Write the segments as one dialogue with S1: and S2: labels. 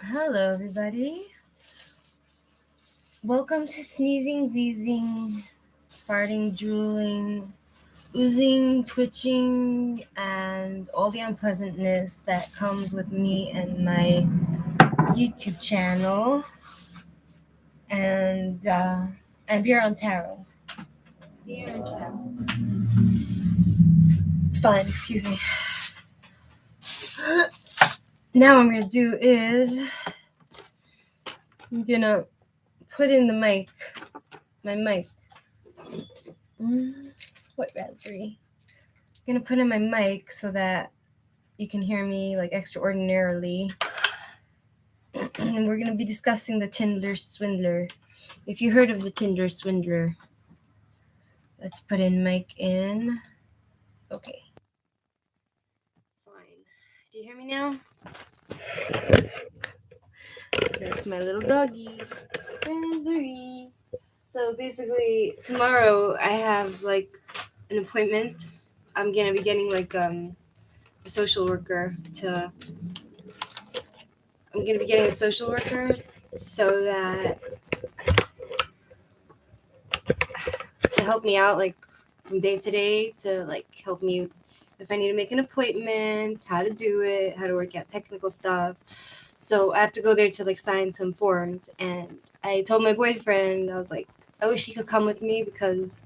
S1: Hello, everybody. Welcome to sneezing, wheezing, farting, drooling, oozing, twitching, and all the unpleasantness that comes with me and my YouTube channel. And we're on tarot. Fine, excuse me. Now what I'm gonna do is I'm gonna put in the mic, my mic. What raspberry? I'm gonna put in my mic so that you can hear me like extraordinarily. And we're gonna be discussing the Tinder swindler. If you heard of the Tinder swindler, let's put in mic in. Okay. Fine. Do you hear me now? That's my little doggy, Raspberry. So basically, tomorrow I have like an appointment. I'm gonna be getting like a social worker to. I'm gonna be getting a social worker so that to help me out like from day to day, to like help me if I need to make an appointment, how to do it, how to work out technical stuff. So I have to go there to like sign some forms. And I told my boyfriend, I was like, I wish he could come with me because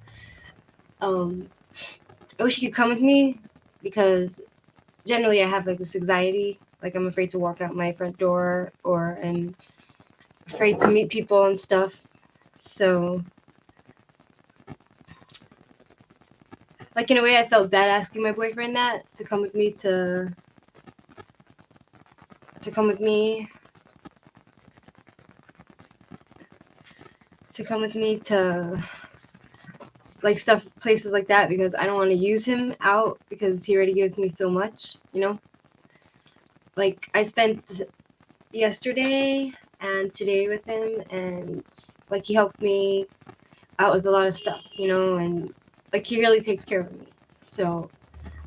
S1: generally I have like this anxiety, like I'm afraid to walk out my front door, or I'm afraid to meet people and stuff. So like in a way I felt bad asking my boyfriend that to come with me to like stuff, places like that, because I don't want to use him out because he already gives me so much, Like I spent yesterday and today with him, and like he helped me out with a lot of stuff, and like he really takes care of me. So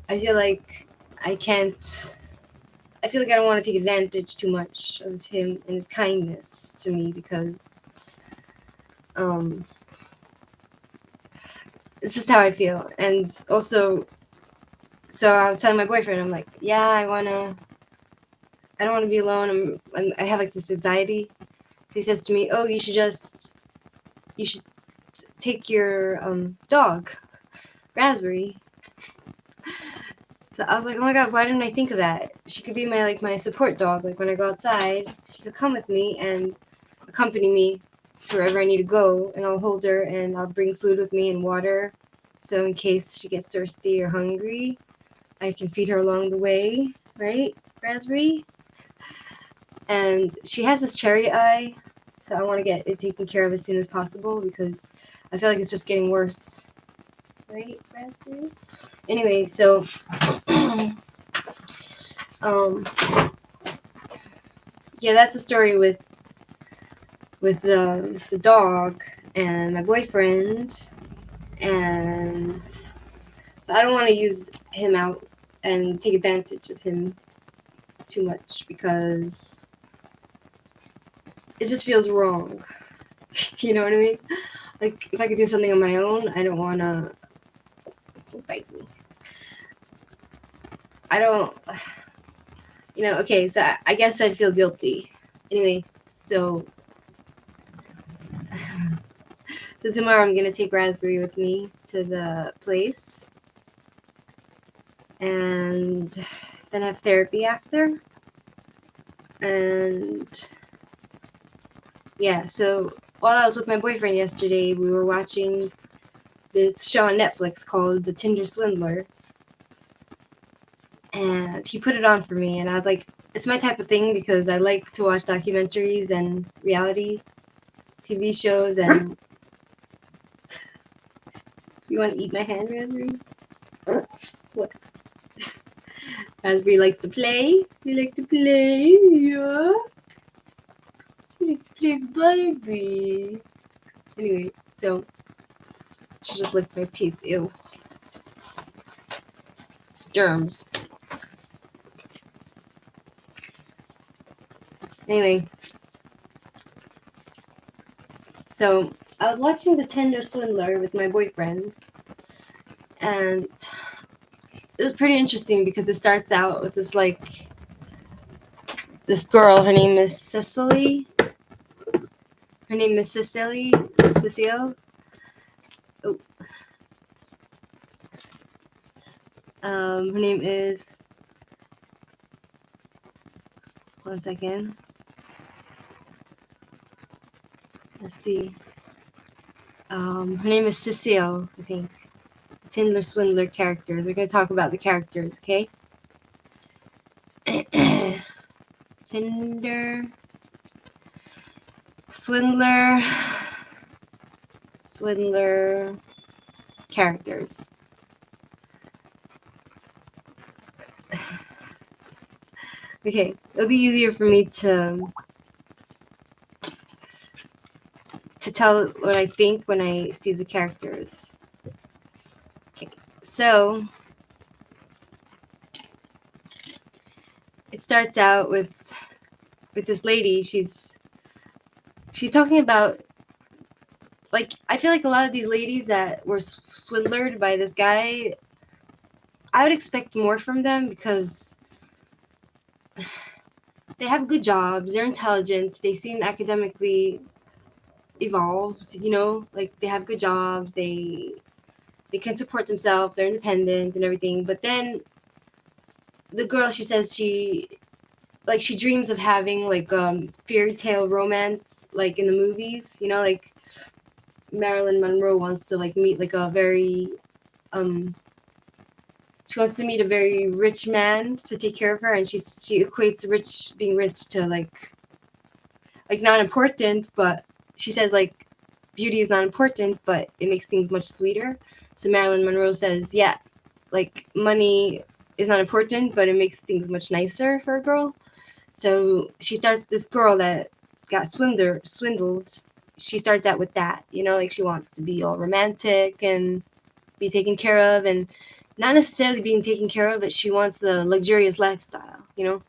S1: I feel like I don't want to take advantage too much of him and his kindness to me, because it's just how I feel. And also, so I was telling my boyfriend, I'm like, yeah, I don't want to be alone. I have like this anxiety. So he says to me, oh, you should take your dog, Raspberry. So I was like, oh my God, why didn't I think of that? She could be my support dog. Like when I go outside, she could come with me and accompany me to wherever I need to go, and I'll hold her and I'll bring food with me and water. So in case she gets thirsty or hungry, I can feed her along the way, right, Raspberry? And she has this cherry eye, so I want to get it taken care of as soon as possible because I feel like it's just getting worse. Right, Raspberry? Anyway, so yeah, that's the story with the dog and my boyfriend, and I don't want to use him out and take advantage of him too much because it just feels wrong. You know what I mean? Like if I could do something on my own, I don't want to bite me. I don't, okay, so I guess I feel guilty. Anyway, so tomorrow I'm going to take Raspberry with me to the place and then have therapy after. And yeah, so while I was with my boyfriend yesterday, we were watching this show on Netflix called The Tinder Swindler. And he put it on for me, and I was like, it's my type of thing because I like to watch documentaries and reality TV shows. And you want to eat my hand, Raspberry? What? Raspberry likes to play. You like to play? Yeah? You like to play Barbie. Anyway, so she just licked my teeth. Ew. Germs. Anyway, so I was watching the Tinder Swindler with my boyfriend, and it was pretty interesting because it starts out with this girl. Her name is Cecily. Her name is Cecily. Cecile. Oh. Her name is. One second. Let's see. Her name is Cecile, I think. Tinder Swindler characters. We're gonna talk about the characters, okay? Tinder Swindler characters. Okay, it'll be easier for me to tell what I think when I see the characters. Okay, so it starts out with this lady. She's talking about, like, I feel like a lot of these ladies that were swindled by this guy, I would expect more from them because they have good jobs, they're intelligent, they seem academically evolved, you know, like they have good jobs, they can support themselves, they're independent and everything. But then the girl, she says she dreams of having like fairy tale romance like in the movies, you know, like Marilyn Monroe wants to like meet like a very she wants to meet a very rich man to take care of her, and she equates being rich to like not important, but she says like beauty is not important, but it makes things much sweeter. So Marilyn Monroe says, yeah, like money is not important, but it makes things much nicer for a girl. So she starts, this girl that got swindled, she starts out with that, you know, like she wants to be all romantic and be taken care of, and not necessarily being taken care of, but she wants the luxurious lifestyle, you know.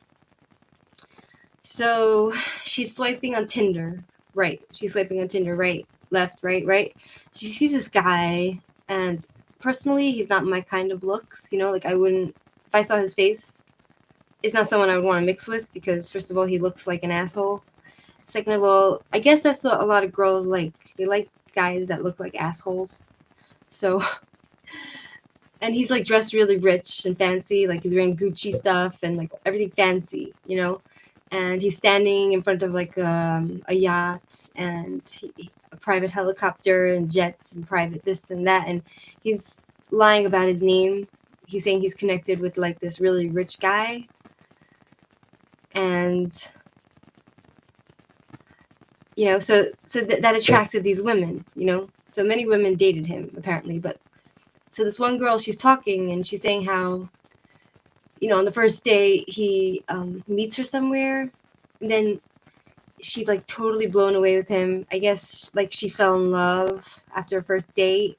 S1: So she's swiping on Tinder, right? She's swiping on Tinder, right, left, right, right. She sees this guy, and personally, he's not my kind of looks, you know, like I wouldn't, if I saw his face, it's not someone I would want to mix with because, first of all, he looks like an asshole. Second of all, I guess that's what a lot of girls like. They like guys that look like assholes. So, and he's like dressed really rich and fancy, like he's wearing Gucci stuff and like everything fancy, you know. And he's standing in front of like a yacht and a private helicopter and jets and private this and that. And he's lying about his name. He's saying he's connected with like this really rich guy. And, you know, so that attracted these women, you know. So many women dated him apparently. But so this one girl, she's talking and she's saying how, you know, on the first day he meets her somewhere, and then she's like totally blown away with him. I guess like she fell in love after a first date.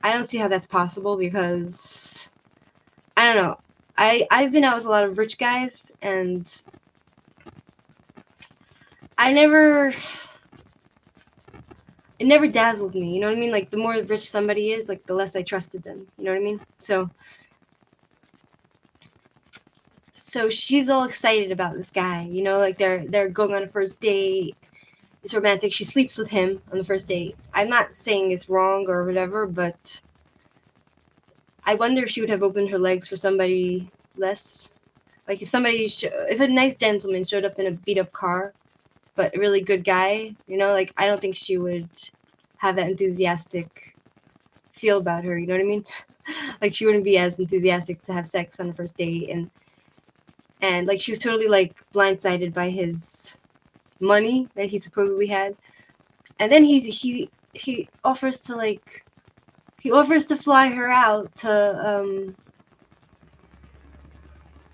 S1: I don't see how that's possible because I don't know. I've been out with a lot of rich guys, and it never dazzled me, you know what I mean? Like the more rich somebody is, like the less I trusted them, you know what I mean? So she's all excited about this guy, you know, like they're going on a first date. It's romantic. She sleeps with him on the first date. I'm not saying it's wrong or whatever, but I wonder if she would have opened her legs for somebody less. Like if if a nice gentleman showed up in a beat up car, but a really good guy, you know, like I don't think she would have that enthusiastic feel about her, you know what I mean? Like she wouldn't be as enthusiastic to have sex on the first date, and like she was totally like blindsided by his money that he supposedly had. And then he offers to fly her out to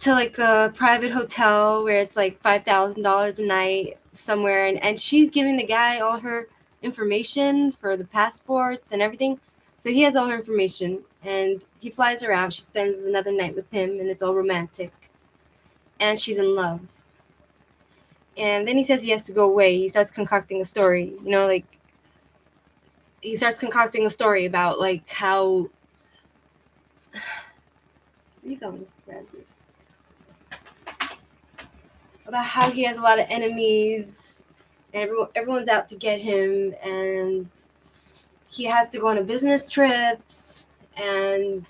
S1: like a private hotel where it's like $5,000 a night somewhere, and she's giving the guy all her information for the passports and everything. So he has all her information, and he flies her out. She spends another night with him, and it's all romantic, and she's in love. And then he says he has to go away. He starts concocting a story, like he starts concocting a story about like how. Where you going, Bradley? About how he has a lot of enemies, and everyone's out to get him, and he has to go on business trips, and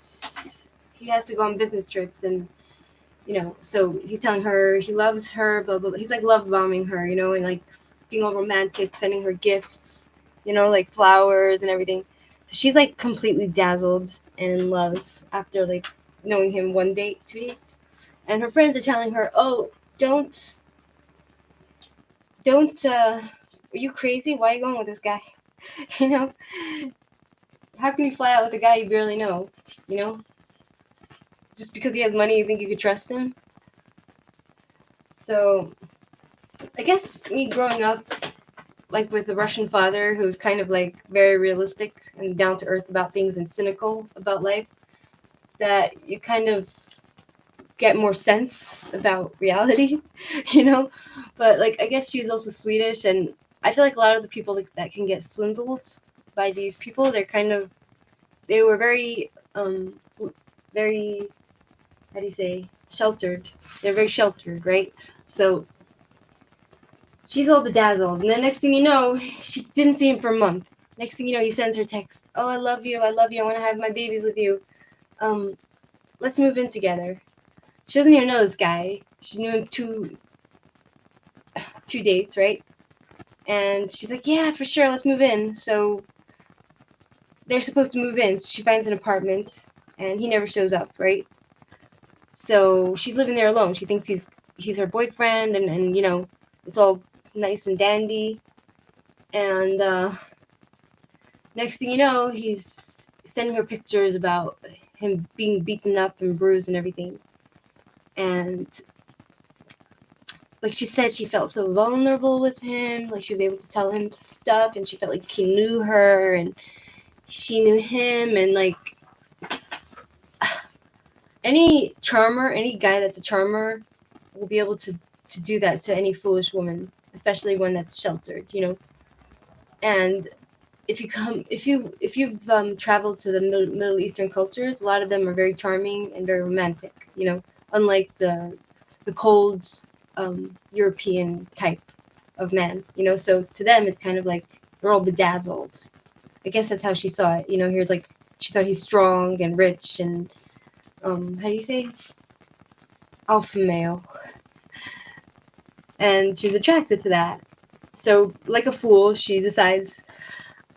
S1: and so he's telling her he loves her, blah blah blah. He's like love bombing her, and like being all romantic, sending her gifts, like flowers and everything. So she's like completely dazzled and in love after like knowing him 1 date, 2 dates, and her friends are telling her, "Oh, don't. Are you crazy? Why are you going with this guy? you know, how can you fly out with a guy you barely know? You know, just because he has money, you think you could trust him?" So I guess me growing up like with a Russian father who's kind of like very realistic and down to earth about things and cynical about life, that you kind of get more sense about reality, you know? But like I guess she's also Swedish, and I feel like a lot of the people that can get swindled by these people, they were very, how do you say, sheltered. They're very sheltered, right? So she's all bedazzled, and then next thing you know, she didn't see him for a month. Next thing you know, he sends her text, "Oh, I love you, I want to have my babies with you. Um, let's move in together." She doesn't even know this guy. She knew him two dates, right? And she's like, "Yeah, for sure, let's move in." So they're supposed to move in. So she finds an apartment, and he never shows up, right? So she's living there alone. She thinks he's her boyfriend, and it's all nice and dandy. And next thing you know, he's sending her pictures about him being beaten up and bruised and everything. And like she said, she felt so vulnerable with him. Like she was able to tell him stuff, and she felt like he knew her and she knew him. And like any charmer, any guy that's a charmer will be able to do that to any foolish woman, especially one that's sheltered, And if you've traveled to the Middle Eastern cultures, a lot of them are very charming and very romantic, unlike the cold European type of man, So to them, it's kind of like they're all bedazzled. I guess that's how she saw it, Here's like she thought he's strong and rich and how do you say, alpha male, and she's attracted to that. So like a fool, she decides.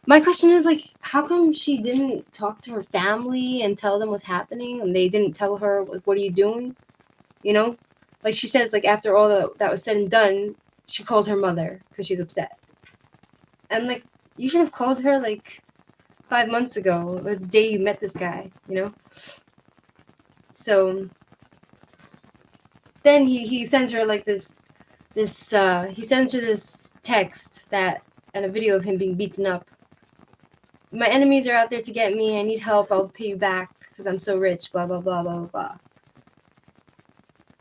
S1: My question is, like, how come she didn't talk to her family and tell them what's happening, and they didn't tell her, like, what are you doing? Like she says, like, after all that was said and done, she calls her mother because she's upset. And, like, you should have called her, like, 5 months ago, or the day you met this guy, So then he sends her, like, he sends her this text and a video of him being beaten up. "My enemies are out there to get me. I need help. I'll pay you back because I'm so rich, blah, blah, blah, blah, blah, blah."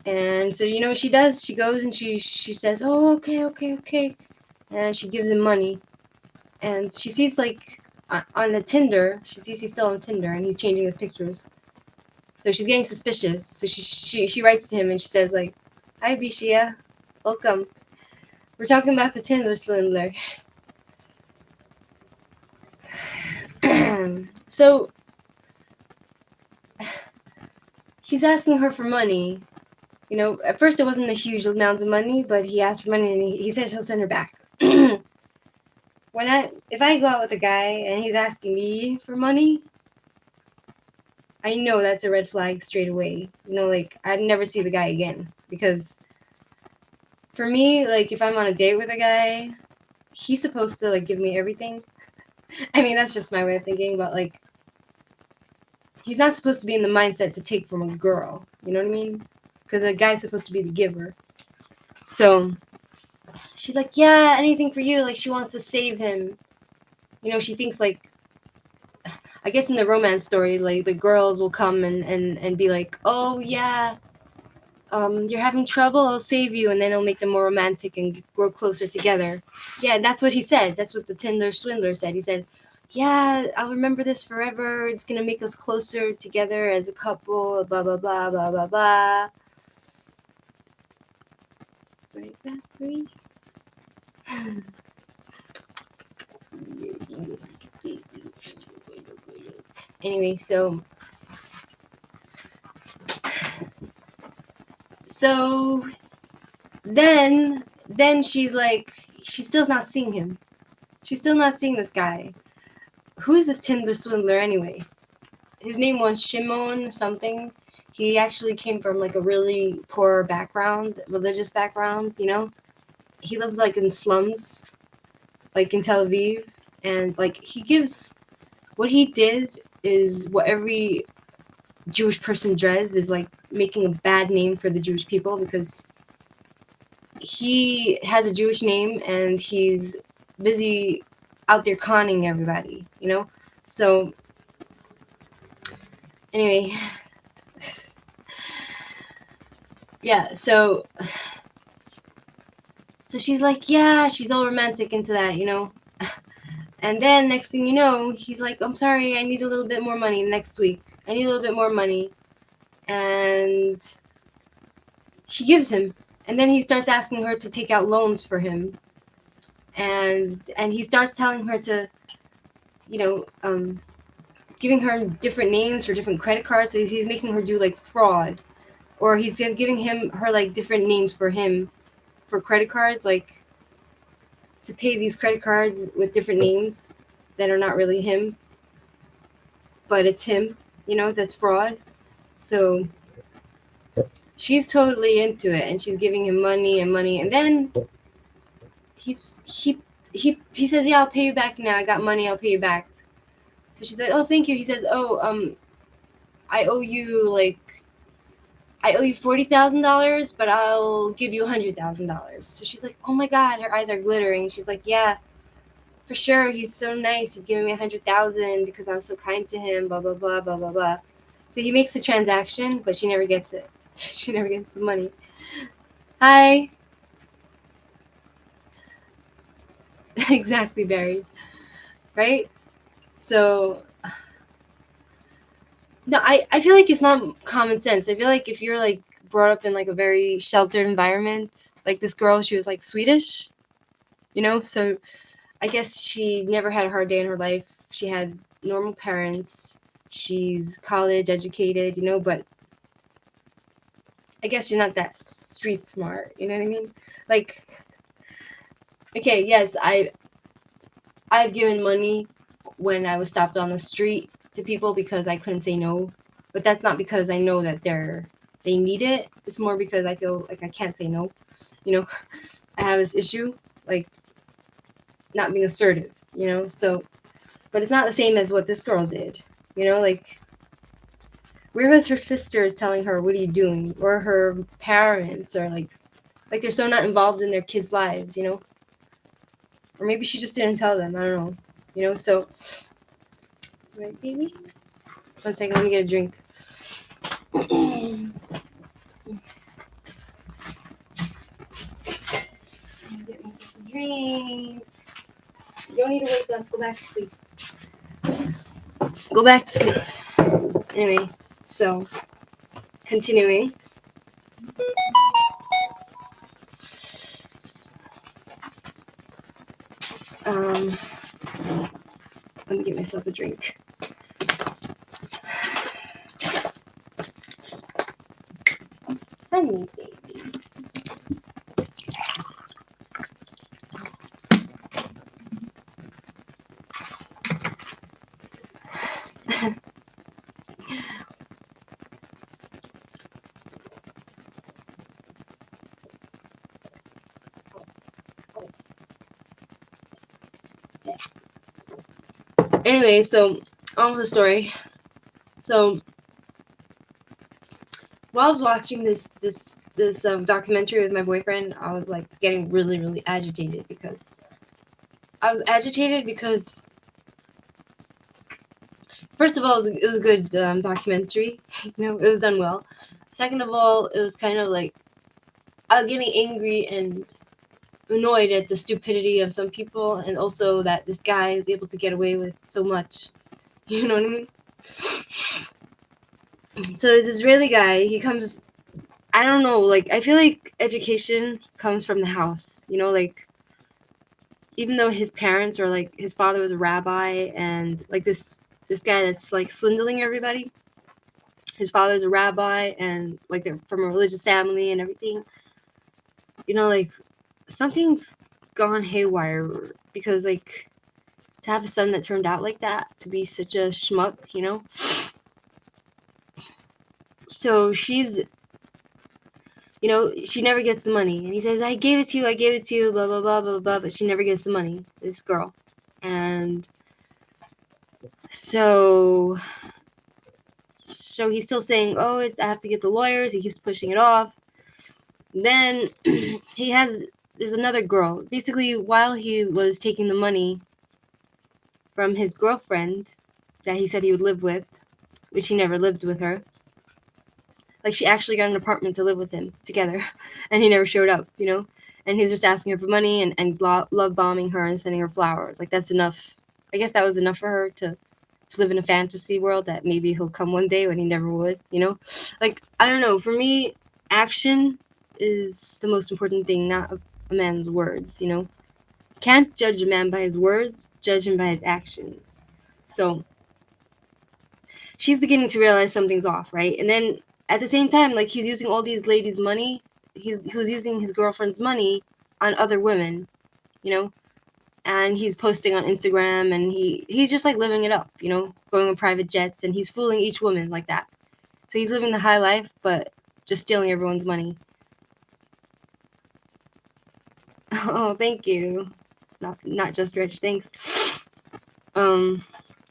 S1: And so, what she does? She goes and she says, "Oh, okay, okay, okay." And she gives him money. And she sees, like, on the Tinder, she sees he's still on Tinder and he's changing his pictures. So she's getting suspicious. So she writes to him and she says, like, "Hi, Bishia. Welcome. We're talking about the Tinder swindler." So he's asking her for money. At first it wasn't a huge amount of money, but he asked for money and he said he'll send her back. If I go out with a guy and he's asking me for money, I know that's a red flag straight away. Like, I'd never see the guy again. Because for me, like, if I'm on a date with a guy, he's supposed to, like, give me everything. I mean, that's just my way of thinking, but, like, he's not supposed to be in the mindset to take from a girl. You know what I mean? Because a guy's supposed to be the giver. So she's like, "Yeah, anything for you." Like, she wants to save him. She thinks, like, I guess in the romance story, like, the girls will come and be like, "Oh, yeah, you're having trouble, I'll save you, and then it'll make them more romantic and grow closer together. Yeah, that's what he said. That's what the Tinder swindler said. He said, yeah, I'll remember this forever. It's going to make us closer together as a couple, blah, blah, blah, blah, blah, blah. Right, raspberry? Anyway, so then she's like, she's still not seeing him. She's still not seeing this guy. Who's this Tinder swindler anyway? His name was Shimon something. He actually came from like a really poor background, religious background, you know? He lived like in slums, like in Tel Aviv, and like he gives, what he did is what every Jewish person dreads, is like making a bad name for the Jewish people, because he has a Jewish name and he's busy out there conning everybody, you know? So anyway, yeah, so she's like, yeah, she's all romantic into that, you know? And then next thing you know, he's like, I'm sorry, I need a little bit more money next week. I need a little bit more money. And she gives him. And then he starts asking her to take out loans for him. And he starts telling her to, you know, giving her different names for different credit cards. So he's making her do like fraud. Or he's giving her like different names for him for credit cards, like to pay these credit cards with different names that are not really him, but it's him, you know, that's fraud. So she's totally into it, and she's giving him money and money, and then he says, yeah, I'll pay you back now, I got money, I'll pay you back. So she's like, oh, thank you. He says, oh, I owe you $40,000, but I'll give you $100,000. So she's like, oh my God, her eyes are glittering. She's like, yeah, for sure, he's so nice. He's giving me $100,000 because I'm so kind to him. Blah blah blah blah blah blah. So he makes the transaction, but she never gets it. She never gets the money. Hi. Exactly, Barry. Right? So no, I feel like it's not common sense. I feel like if you're like brought up in like a very sheltered environment, like this girl, she was like Swedish, you know, so I guess she never had a hard day in her life. She had normal parents. She's college educated, you know, but I guess she's not that street smart. You know what I mean? Like, okay, yes, I've given money when I was stopped on the street to people because I couldn't say no. But that's not because I know that they need it. It's more because I feel like I can't say no. You know, I have this issue, like not being assertive, you know? So, but it's not the same as what this girl did, you know? Like, where was her sisters telling her, what are you doing? Or her parents, or like they're so not involved in their kids' lives, you know? Or maybe she just didn't tell them, I don't know, you know? So, right, baby? 1 second, let me get a drink. Get myself a drink. You don't need to wake up. Go back to sleep. Go back to sleep. Anyway, so continuing. Let me get myself a drink. Honey, baby. Anyway, so on with the story. So while I was watching this documentary with my boyfriend, I was like getting really, really agitated because first of all, it was a good documentary. You know, it was done well. Second of all, it was kind of like I was getting angry and annoyed at the stupidity of some people, and also that this guy is able to get away with so much. You know what I mean? So this Israeli guy, he comes. I don't know. Like I feel like education comes from the house. You know, like even though his parents or like his father was a rabbi, and like this guy that's like swindling everybody. His father's a rabbi, and like they're from a religious family and everything. You know, like something's gone haywire because like to have a son that turned out like that, to be such a schmuck, you know. So she's, you know, she never gets the money, and he says, I gave it to you, blah blah blah blah blah, but she never gets the money, this girl. And so he's still saying, oh, I have to get the lawyers. He keeps pushing it off. And then there's another girl. Basically, while he was taking the money from his girlfriend that he said he would live with, which he never lived with her. Like, she actually got an apartment to live with him together, and he never showed up, you know? And he was just asking her for money and love bombing her and sending her flowers. Like, that's enough. I guess that was enough for her to live in a fantasy world that maybe he'll come one day when he never would, you know? Like, I don't know. For me, action is the most important thing, not a man's words, you know? Can't judge a man by his words, judge him by his actions. So she's beginning to realize something's off, right? And then at the same time, like, he's using all these ladies' money. He was using his girlfriend's money on other women, you know? And he's posting on Instagram, and he's just like living it up, you know, going on private jets, and he's fooling each woman like that. So he's living the high life, but just stealing everyone's money. Oh, thank you. Not just rich, thanks.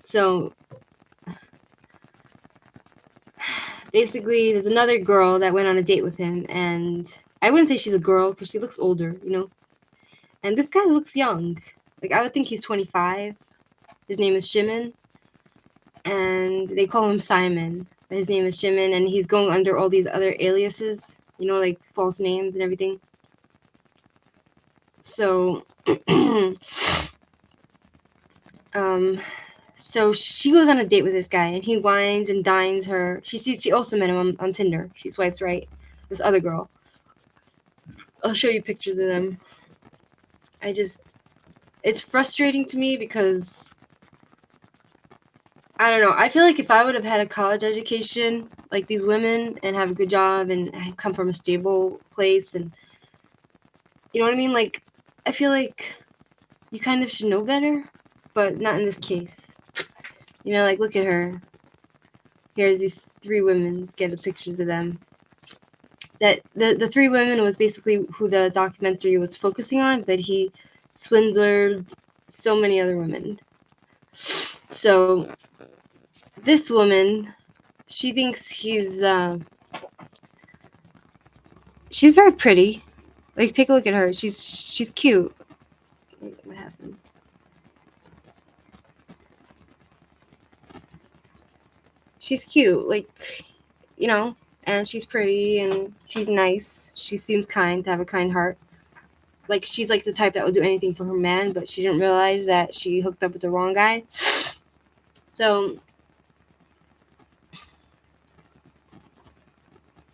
S1: So basically, there's another girl that went on a date with him, and I wouldn't say she's a girl because she looks older, you know. And this guy looks young. Like, I would think he's 25. His name is Shimon, and they call him Simon. But his name is Shimon, and he's going under all these other aliases, you know, like false names and everything. So, so she goes on a date with this guy, and he wines and dines her. She also met him on Tinder. She swipes right. This other girl. I'll show you pictures of them. It's frustrating to me because, I don't know. I feel like if I would have had a college education like these women and have a good job and come from a stable place, and you know what I mean? Like, I feel like you kind of should know better, but not in this case. You know, like, look at her. Here's these three women. Let's get the pictures of them. That the three women was basically who the documentary was focusing on, but he swindled so many other women. So this woman, she thinks she's very pretty. Like, take a look at her. She's cute. What happened? She's cute, like, you know, and she's pretty and she's nice. She seems kind, to have a kind heart. Like, she's like the type that will do anything for her man, but she didn't realize that she hooked up with the wrong guy. So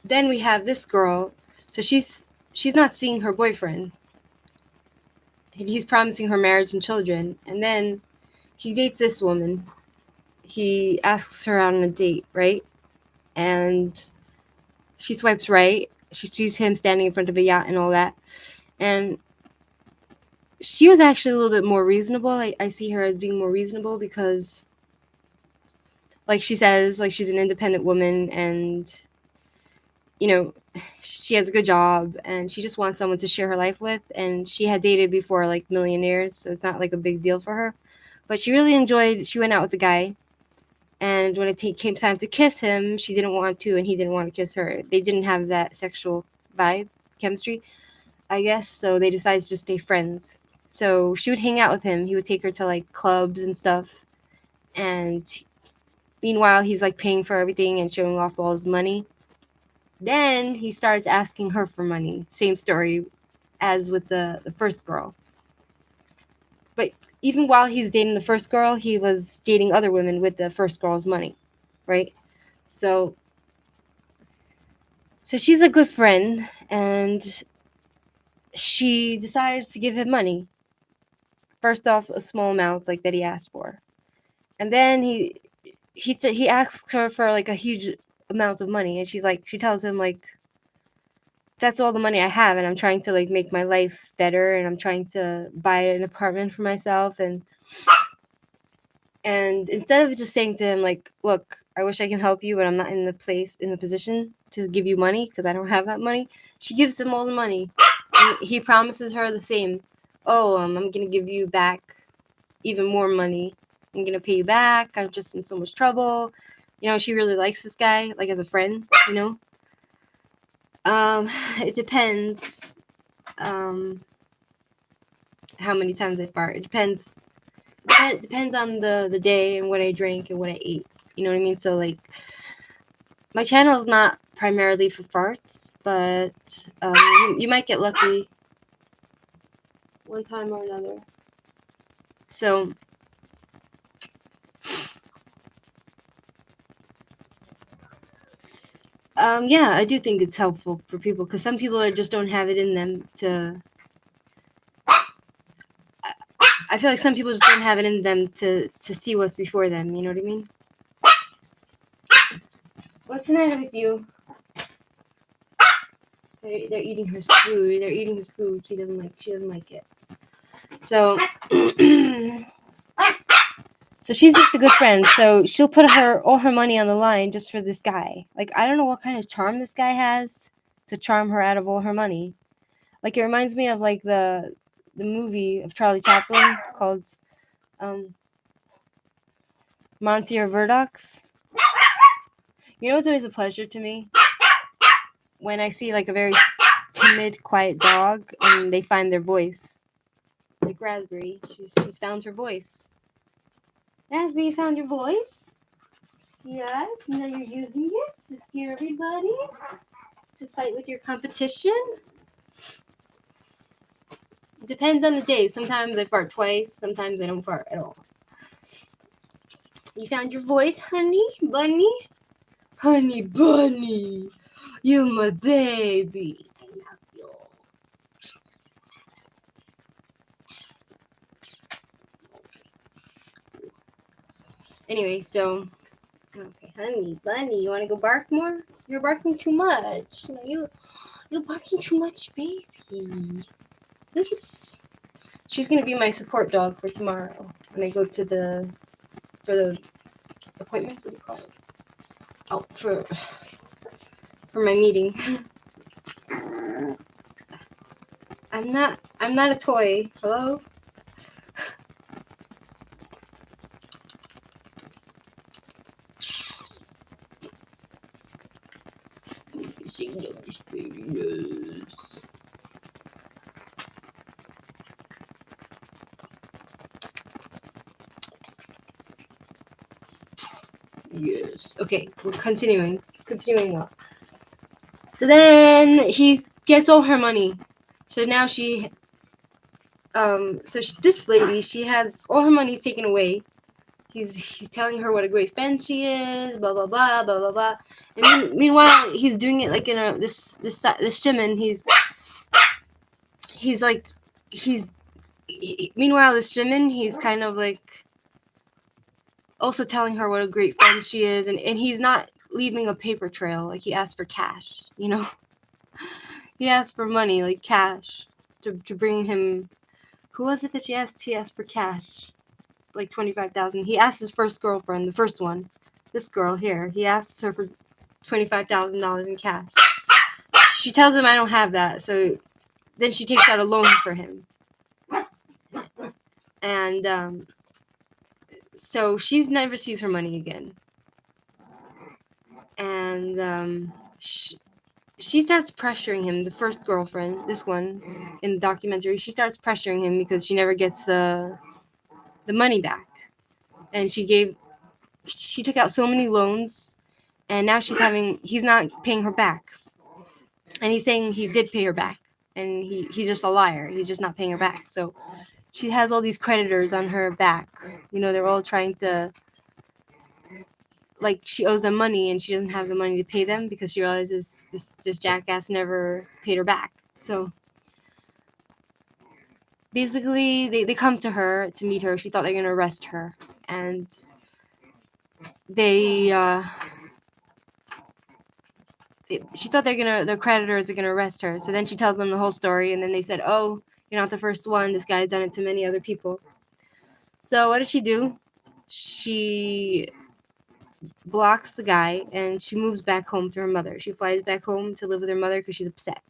S1: then we have this girl. So she's not seeing her boyfriend. He's promising her marriage and children, and then he dates this woman. He asks her out on a date, right? And she swipes right. She sees him standing in front of a yacht and all that. And she was actually a little bit more reasonable. I see her as being more reasonable because, like she says, like, she's an independent woman, and, you know, she has a good job, and she just wants someone to share her life with. And she had dated before, like, millionaires, so it's not like a big deal for her. But she really enjoyed, she went out with the guy, and when it came time to kiss him, she didn't want to, and he didn't want to kiss her. They didn't have that sexual vibe, chemistry, I guess, so they decided to just stay friends. So she would hang out with him. He would take her to, like, clubs and stuff, and meanwhile, he's, like, paying for everything and showing off all his money. Then he starts asking her for money. Same story as with the first girl. But even while he's dating the first girl, he was dating other women with the first girl's money, right? So she's a good friend, and she decides to give him money. First off, a small amount like that he asked for, and then he asks her for like a huge amount of money, and she tells him like, that's all the money I have, and I'm trying to like make my life better, and I'm trying to buy an apartment for myself, and instead of just saying to him like, look, I wish I can help you, but I'm not in the position to give you money because I don't have that money, she gives him all the money. He promises her the same. Oh, I'm gonna give you back even more money. I'm gonna pay you back. I'm just in so much trouble. She really likes this guy, like as a friend. It depends. How many times I fart. It depends. Depends on the day and what I drank and what I ate. You know what I mean? So like, my channel is not primarily for farts, but you might get lucky one time or another. So yeah, I do think it's helpful for people because some people just don't have it in them to. I feel like some people just don't have it in them to see what's before them. You know what I mean? What's the matter with you? They're eating her food. They're eating his food. She doesn't like it. So so she's just a good friend. So she'll put all her money on the line just for this guy. Like, I don't know what kind of charm this guy has to charm her out of all her money. Like, it reminds me of like the movie of Charlie Chaplin called Monsieur Verdoc's. It's always a pleasure to me when I see like a very timid, quiet dog and they find their voice. Like Raspberry, she's found her voice. Raspberry, you found your voice? Yes, now you're using it to scare everybody? To fight with your competition? It depends on the day. Sometimes I fart twice, sometimes I don't fart at all. You found your voice, honey bunny? Honey bunny, you're my baby. I love you. Anyway, so okay, honey bunny, you want to go bark more? You're barking too much. You're barking too much, baby. Look, she's gonna be my support dog for tomorrow when I go to the appointment. What do you call it? Oh, for my meeting. I'm not a toy. Hello? Yes. Yes. Okay, we're continuing. Continuing on. So then he gets all her money. So now this lady, she has all her money taken away. He's telling her what a great friend she is, blah blah blah blah blah blah. And meanwhile, he's doing it like in this shimon. Meanwhile, this shimon, he's kind of like also telling her what a great friend she is, and he's not leaving a paper trail. Like, he asked for cash, he asked for money, like cash, to bring him. Who was it that he asked for cash, like 25,000. He asked his first girlfriend, the first one, this girl here, he asks her for $25,000 in cash. She tells him, I don't have that. So then she takes out a loan for him, and so she never sees her money again. And she starts pressuring him, the first girlfriend, this one in the documentary. She starts pressuring him because she never gets the money back, and she took out so many loans, and now he's not paying her back. And he's saying he did pay her back, and he's just a liar. He's just not paying her back. So she has all these creditors on her back. They're all trying to, like, she owes them money and she doesn't have the money to pay them because she realizes this jackass never paid her back. So basically, they come to her to meet her. She thought they were going to arrest her. And she thought the creditors are gonna arrest her. So then she tells them the whole story, and then they said, "Oh, you're not the first one. This guy's done it to many other people." So what does she do? She blocks the guy, and she moves back home to her mother. She flies back home to live with her mother because she's upset,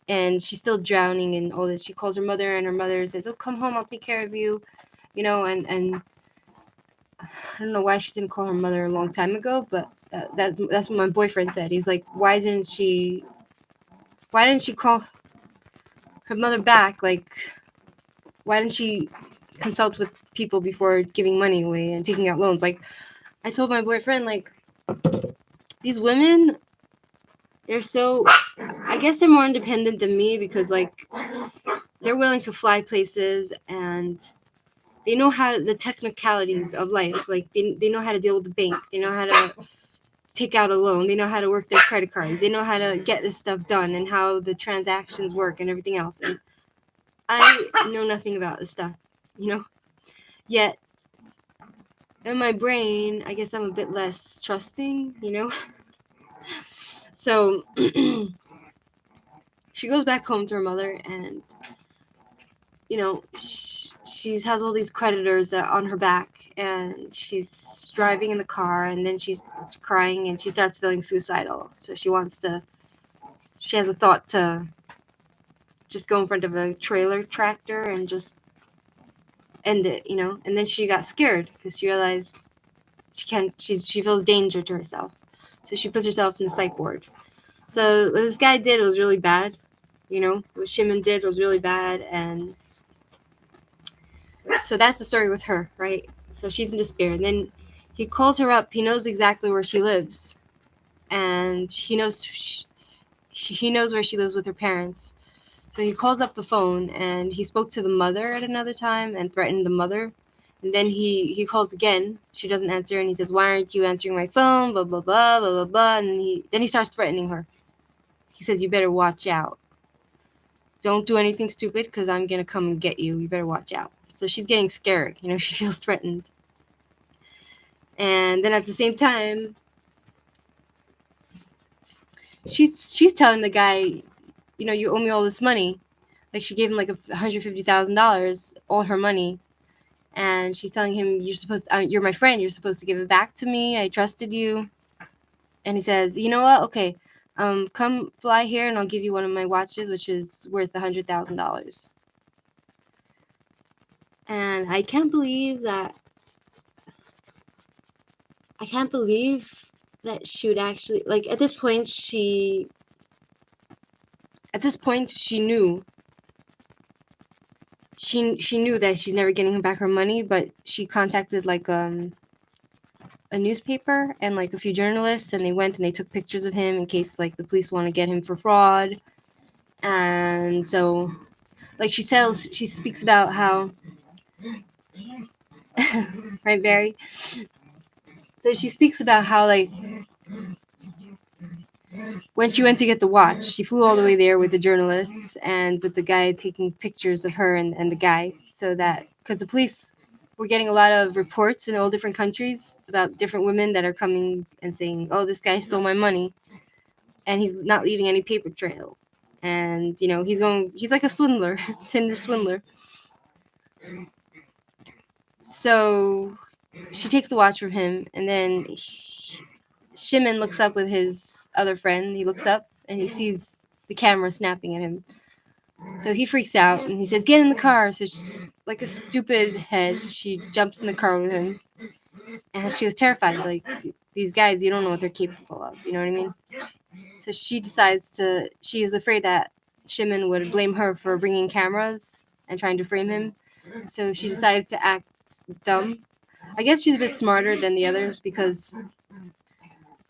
S1: and she's still drowning in all this. She calls her mother, and her mother says, "Oh, come home. I'll take care of you." And I don't know why she didn't call her mother a long time ago, but that's what my boyfriend said. He's like, why didn't she call her mother back? Like, why didn't she consult with people before giving money away and taking out loans? Like, I told my boyfriend, like, these women, I guess they're more independent than me because, like, they're willing to fly places and they know the technicalities of life. Like, they know how to deal with the bank. They know how to take out a loan. They know how to work their credit cards. They know how to get this stuff done and how the transactions work and everything else. And I know nothing about this stuff, Yet, in my brain, I guess I'm a bit less trusting, So, she goes back home to her mother and, she has all these creditors that are on her back, and she's driving in the car, and then she's crying and she starts feeling suicidal. So she has a thought to just go in front of a trailer tractor and just end it, And then she got scared because she realized she feels danger to herself. So she puts herself in the psych ward. So what this guy did was really bad, what Shimon did was really bad. And so that's the story with her, right? So she's in despair. And then he calls her up. He knows exactly where she lives. And he knows where she lives with her parents. So he calls up the phone, and he spoke to the mother at another time and threatened the mother. And then he calls again. She doesn't answer, and he says, "Why aren't you answering my phone? Blah, blah, blah, blah, blah, blah." And then he starts threatening her. He says, "You better watch out. Don't do anything stupid because I'm going to come and get you. You better watch out." So she's getting scared. She feels threatened. And then at the same time, she's telling the guy, "You owe me all this money." Like, she gave him like $150,000, all her money. And she's telling him, "You're my friend. You're supposed to give it back to me. I trusted you." And he says, "You know what? Okay, come fly here, and I'll give you one of my watches, which is worth $100,000. And I can't believe that she would actually, like, at this point she knew. She knew that she's never getting back her money, but she contacted like a newspaper and like a few journalists, and they went and they took pictures of him in case like the police want to get him for fraud. And so, like, she speaks about how right, Barry? So she speaks about how, like, when she went to get the watch, she flew all the way there with the journalists and with the guy taking pictures of her and the guy, so that because the police were getting a lot of reports in all different countries about different women that are coming and saying, "Oh, this guy stole my money," and he's not leaving any paper trail. And he's like a swindler, Tinder swindler. So she takes the watch from him, and then Shimon looks up with his other friend. He looks up and he sees the camera snapping at him. So he freaks out and he says, "Get in the car." So like a stupid head, she jumps in the car with him. And she was terrified. Like, these guys, you don't know what they're capable of. You know what I mean? So she is afraid that Shimon would blame her for bringing cameras and trying to frame him. So she decided to act dumb. I guess she's a bit smarter than the others because,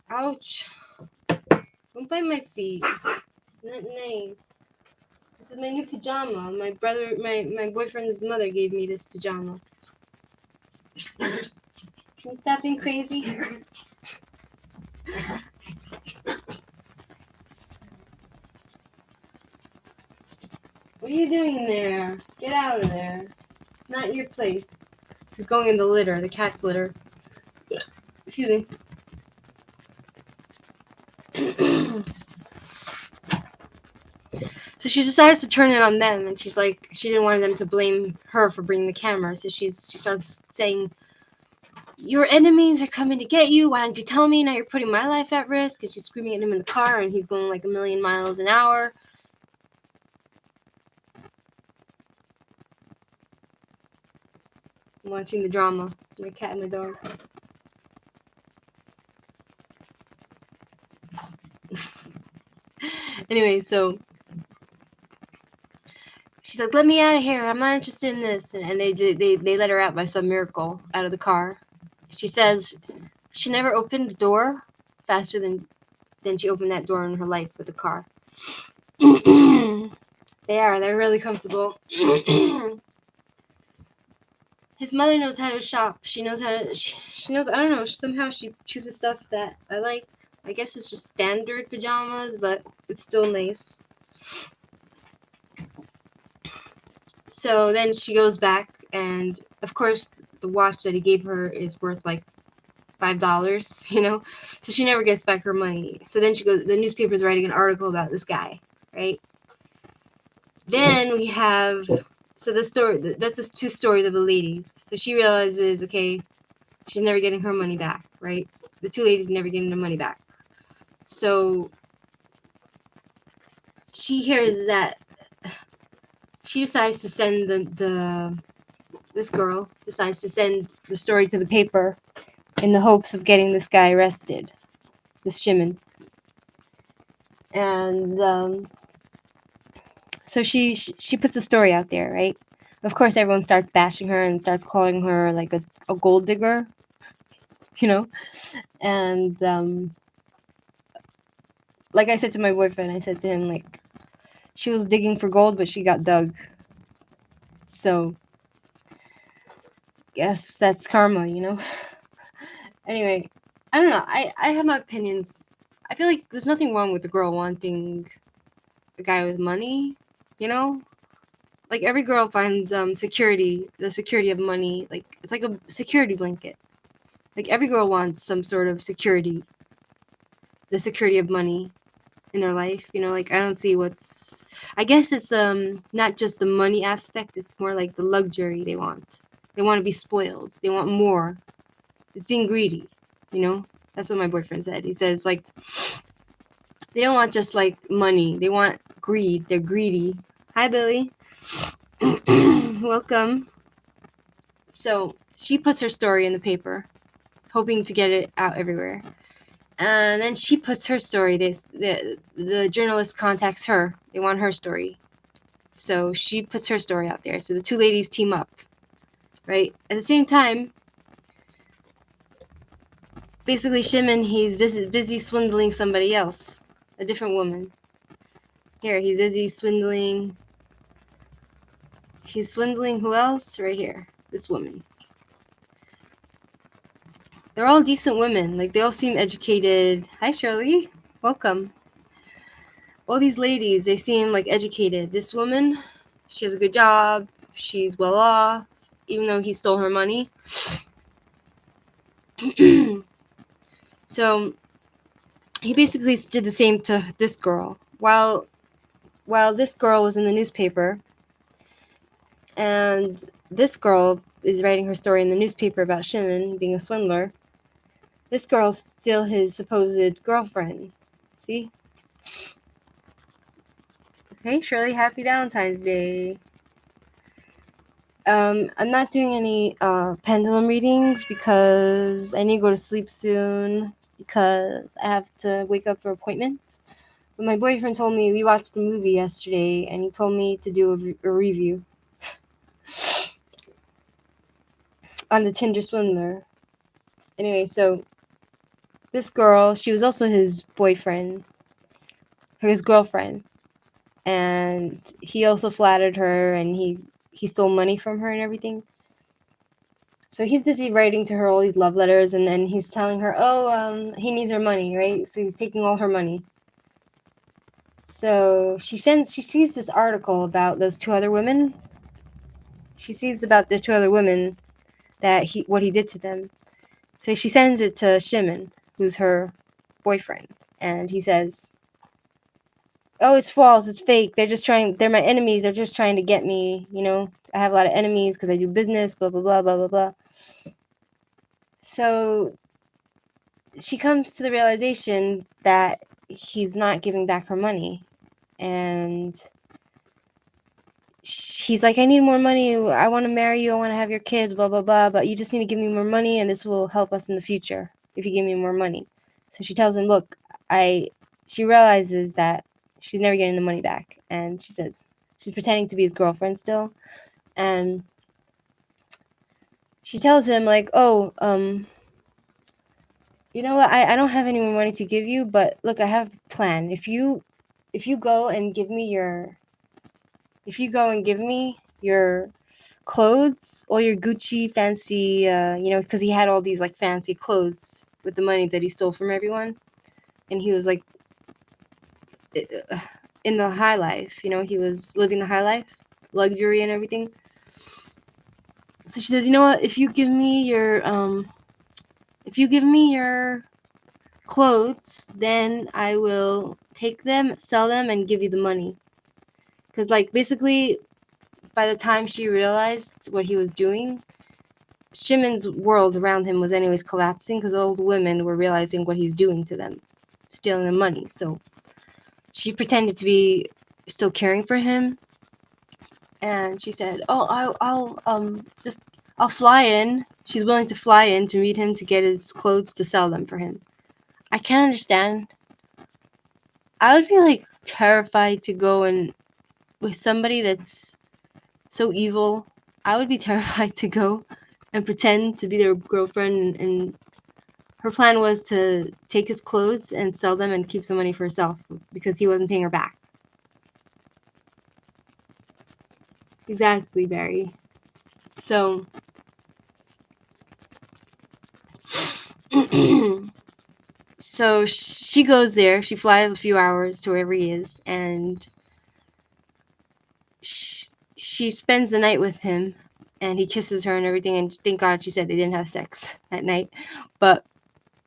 S1: ouch. Don't bite my feet. Not nice. This is my new pajama. My boyfriend's mother gave me this pajama. Can you stop being crazy? What are you doing there? Get out of there. Not your place. He's going in the litter, the cat's litter. Excuse me. So she decides to turn it on them, and she's like, she didn't want them to blame her for bringing the camera, so she starts saying, your enemies are coming to get you, why don't you tell me, now you're putting my life at risk, and she's screaming at him in the car, and he's going like 1,000,000 miles an hour. I'm watching the drama, my cat and my dog. Anyway, so she's like, let me out of here, I'm not interested in this, and they let her out by some miracle out of the car. She says she never opened the door faster than she opened that door in her life with the car. They're really comfortable. His mother knows how to shop. She knows how to, she knows, I don't know, somehow she chooses stuff that I like. I guess it's just standard pajamas, but it's still nice. So then she goes back, and of course the watch that he gave her is worth like $5, you know, so she never gets back her money. So then she goes, the newspaper's writing an article about this guy, right? Then we have, so the story, that's the two stories of the ladies. So she realizes, okay, she's never getting her money back, right? The two ladies never getting their money back. So she hears that she decides to send this girl decides to send the story to the paper in the hopes of getting this guy arrested, this Shimon. And so she puts the story out there, right? Of course, everyone starts bashing her and starts calling her like a gold digger, you know? And like I said to my boyfriend, I said to him, like, she was digging for gold, but she got dug. So, guess that's karma, you know? Anyway, I don't know. I have my opinions. I feel like there's nothing wrong with the girl wanting a guy with money, you know? Like, every girl finds security, the security of money. Like, it's like a security blanket. Like, every girl wants some sort of security, the security of money in their life, you know? Like, I don't see what's... I guess it's not just the money aspect, it's more like the luxury they want. They want to be spoiled. They want more. It's being greedy, you know? That's what my boyfriend said. He said it's like, they don't want just like money. They want greed. They're greedy. Hi, Billy. Welcome. So she puts her story in the paper, hoping to get it out everywhere. And then she puts her story. The journalist contacts her. They want her story. So she puts her story out there. So the two ladies team up, right? At the same time, basically Shimon, he's busy swindling somebody else, a different woman. Here, he's busy swindling. He's swindling who else? Right here, this woman. They're all decent women. Like, they all seem educated. Hi, Shirley. Welcome. All these ladies, they seem like educated. This woman, she has a good job. She's well off, even though he stole her money. So he basically did the same to this girl. While this girl was in the newspaper, and this girl is writing her story in the newspaper about Shimon being a swindler, this girl's still his supposed girlfriend. See? Hey, Shirley, happy Valentine's Day. I'm not doing any pendulum readings because I need to go to sleep soon because I have to wake up for appointments. But my boyfriend told me, we watched the movie yesterday, and he told me to do a review on the Tinder swindler. Anyway, so this girl, she was also his boyfriend. his girlfriend, and he also flattered her, and he stole money from her and everything. So he's busy writing to her all these love letters, and then he's telling her, he needs her money, right? So he's taking all her money. So she sees this article about those two other women. She sees about the two other women that what he did to them. So she sends it to Shimon, who's her boyfriend, and he says, "Oh, it's false. It's fake. They're my enemies. They're just trying to get me. I have a lot of enemies because I do business, blah, blah, blah, blah, blah, blah." So she comes to the realization that he's not giving back her money. And he's like, "I need more money. I want to marry you. I want to have your kids, blah, blah, blah. But you just need to give me more money, and this will help us in the future if you give me more money." So she tells him, "Look, she realizes that she's never getting the money back." And she says she's pretending to be his girlfriend still. And she tells him, like, "Oh, you know what? I don't have any more money to give you, but look, I have a plan. If you go and give me your clothes, all your Gucci fancy, because he had all these like fancy clothes with the money that he stole from everyone, and he was like in the high life, he was living the high life, luxury and everything." So she says, "You know what? If you give me your clothes, then I will take them, sell them, and give you the money." Because, like, basically, by the time she realized what he was doing, Shimon's world around him was anyways collapsing, because all the women were realizing what he's doing to them, stealing their money. So she pretended to be still caring for him, and she said, "Oh, I'll fly in." She's willing to fly in to meet him to get his clothes to sell them for him. I can't understand. I would be like terrified to go in with somebody that's so evil. I would be terrified to go and pretend to be their girlfriend, and her plan was to take his clothes and sell them and keep some money for herself because he wasn't paying her back. Exactly, Barry. So so she goes there. She flies a few hours to wherever he is, and she spends the night with him, and he kisses her and everything. And thank God she said they didn't have sex that night, but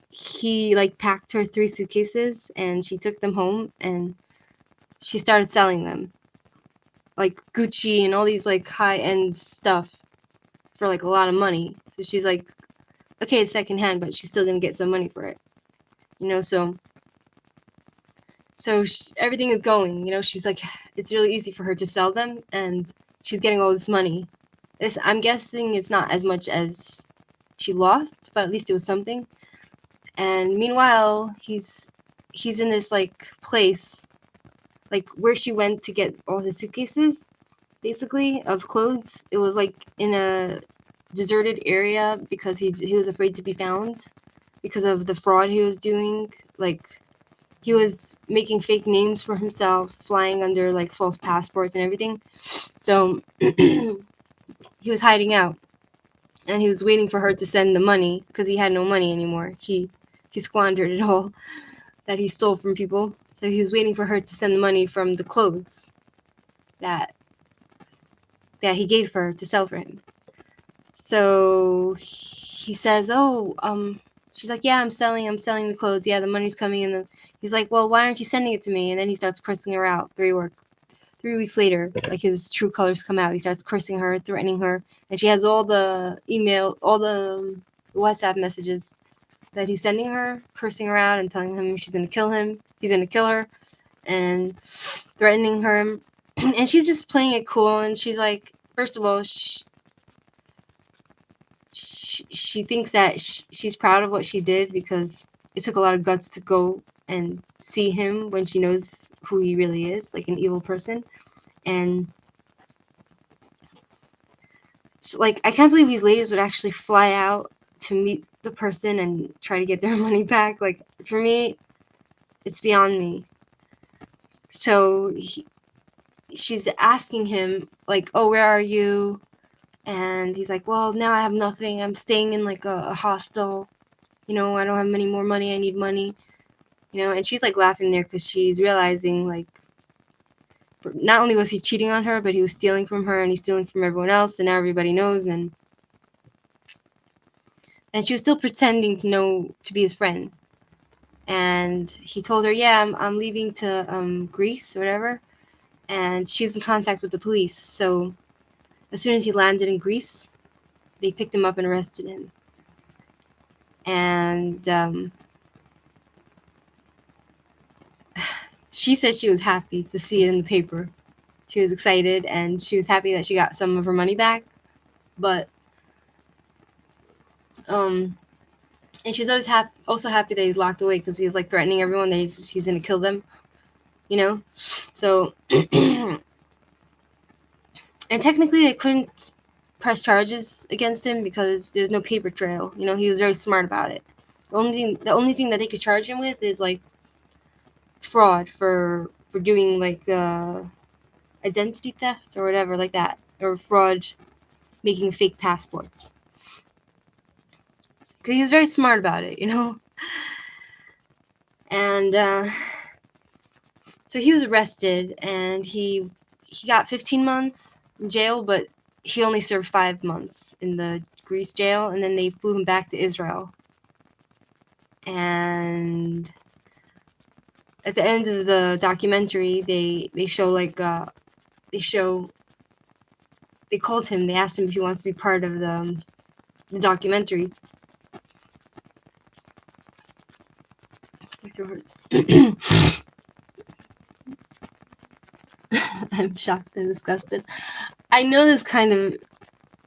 S1: he like packed her 3 suitcases, and she took them home, and she started selling them, like Gucci and all these like high-end stuff, for like a lot of money. So she's like, okay, it's secondhand, but she's still gonna get some money for it, so everything is going, she's like, it's really easy for her to sell them, and she's getting all this money. I'm guessing it's not as much as she lost, but at least it was something. And meanwhile, he's in this like place, like where she went to get all his suitcases, basically, of clothes. It was like in a deserted area because he was afraid to be found because of the fraud he was doing. Like, he was making fake names for himself, flying under like false passports and everything. So he was hiding out, and he was waiting for her to send the money because he had no money anymore. He squandered it all that he stole from people. So he was waiting for her to send the money from the clothes that he gave her to sell for him. So he says, she's like, "Yeah, I'm selling the clothes. Yeah, the money's coming in." He's like, "Well, why aren't you sending it to me?" And then he starts cursing her out. 3 weeks later, like his true colors come out. He starts cursing her, threatening her, and she has all the WhatsApp messages that he's sending her, cursing her out and telling him she's gonna kill him. He's gonna kill her, and threatening her. And she's just playing it cool. And she's like, first of all, she thinks that she's proud of what she did because it took a lot of guts to go and see him when she knows who he really is, like an evil person. And like, I can't believe these ladies would actually fly out to meet the person and try to get their money back. Like, for me, it's beyond me. So she's asking him, like, oh, where are you? And he's like, well, now I have nothing. I'm staying in like a hostel. I don't have any more money. I need money. And she's like laughing there because she's realizing, like, not only was he cheating on her, but he was stealing from her, and he's stealing from everyone else, and now everybody knows. And she was still pretending to be his friend. And he told her, yeah, I'm leaving to Greece or whatever. And she was in contact with the police. So as soon as he landed in Greece, they picked him up and arrested him. And she said she was happy to see it in the paper. She was excited, and she was happy that she got some of her money back. But and she was always also happy that he's locked away, because he was like threatening everyone that he's gonna kill them. So and technically they couldn't press charges against him because there's no paper trail. He was very smart about it. The only thing that they could charge him with is like fraud for doing like identity theft or whatever like that, or fraud making fake passports, because he was very smart about it. And so he was arrested, and he got 15 months in jail, but he only served 5 months in the Greece jail, and then they flew him back to Israel. And at the end of the documentary, they show like they called him. They asked him if he wants to be part of the documentary. My throat hurts. I'm shocked and disgusted. I know this kind of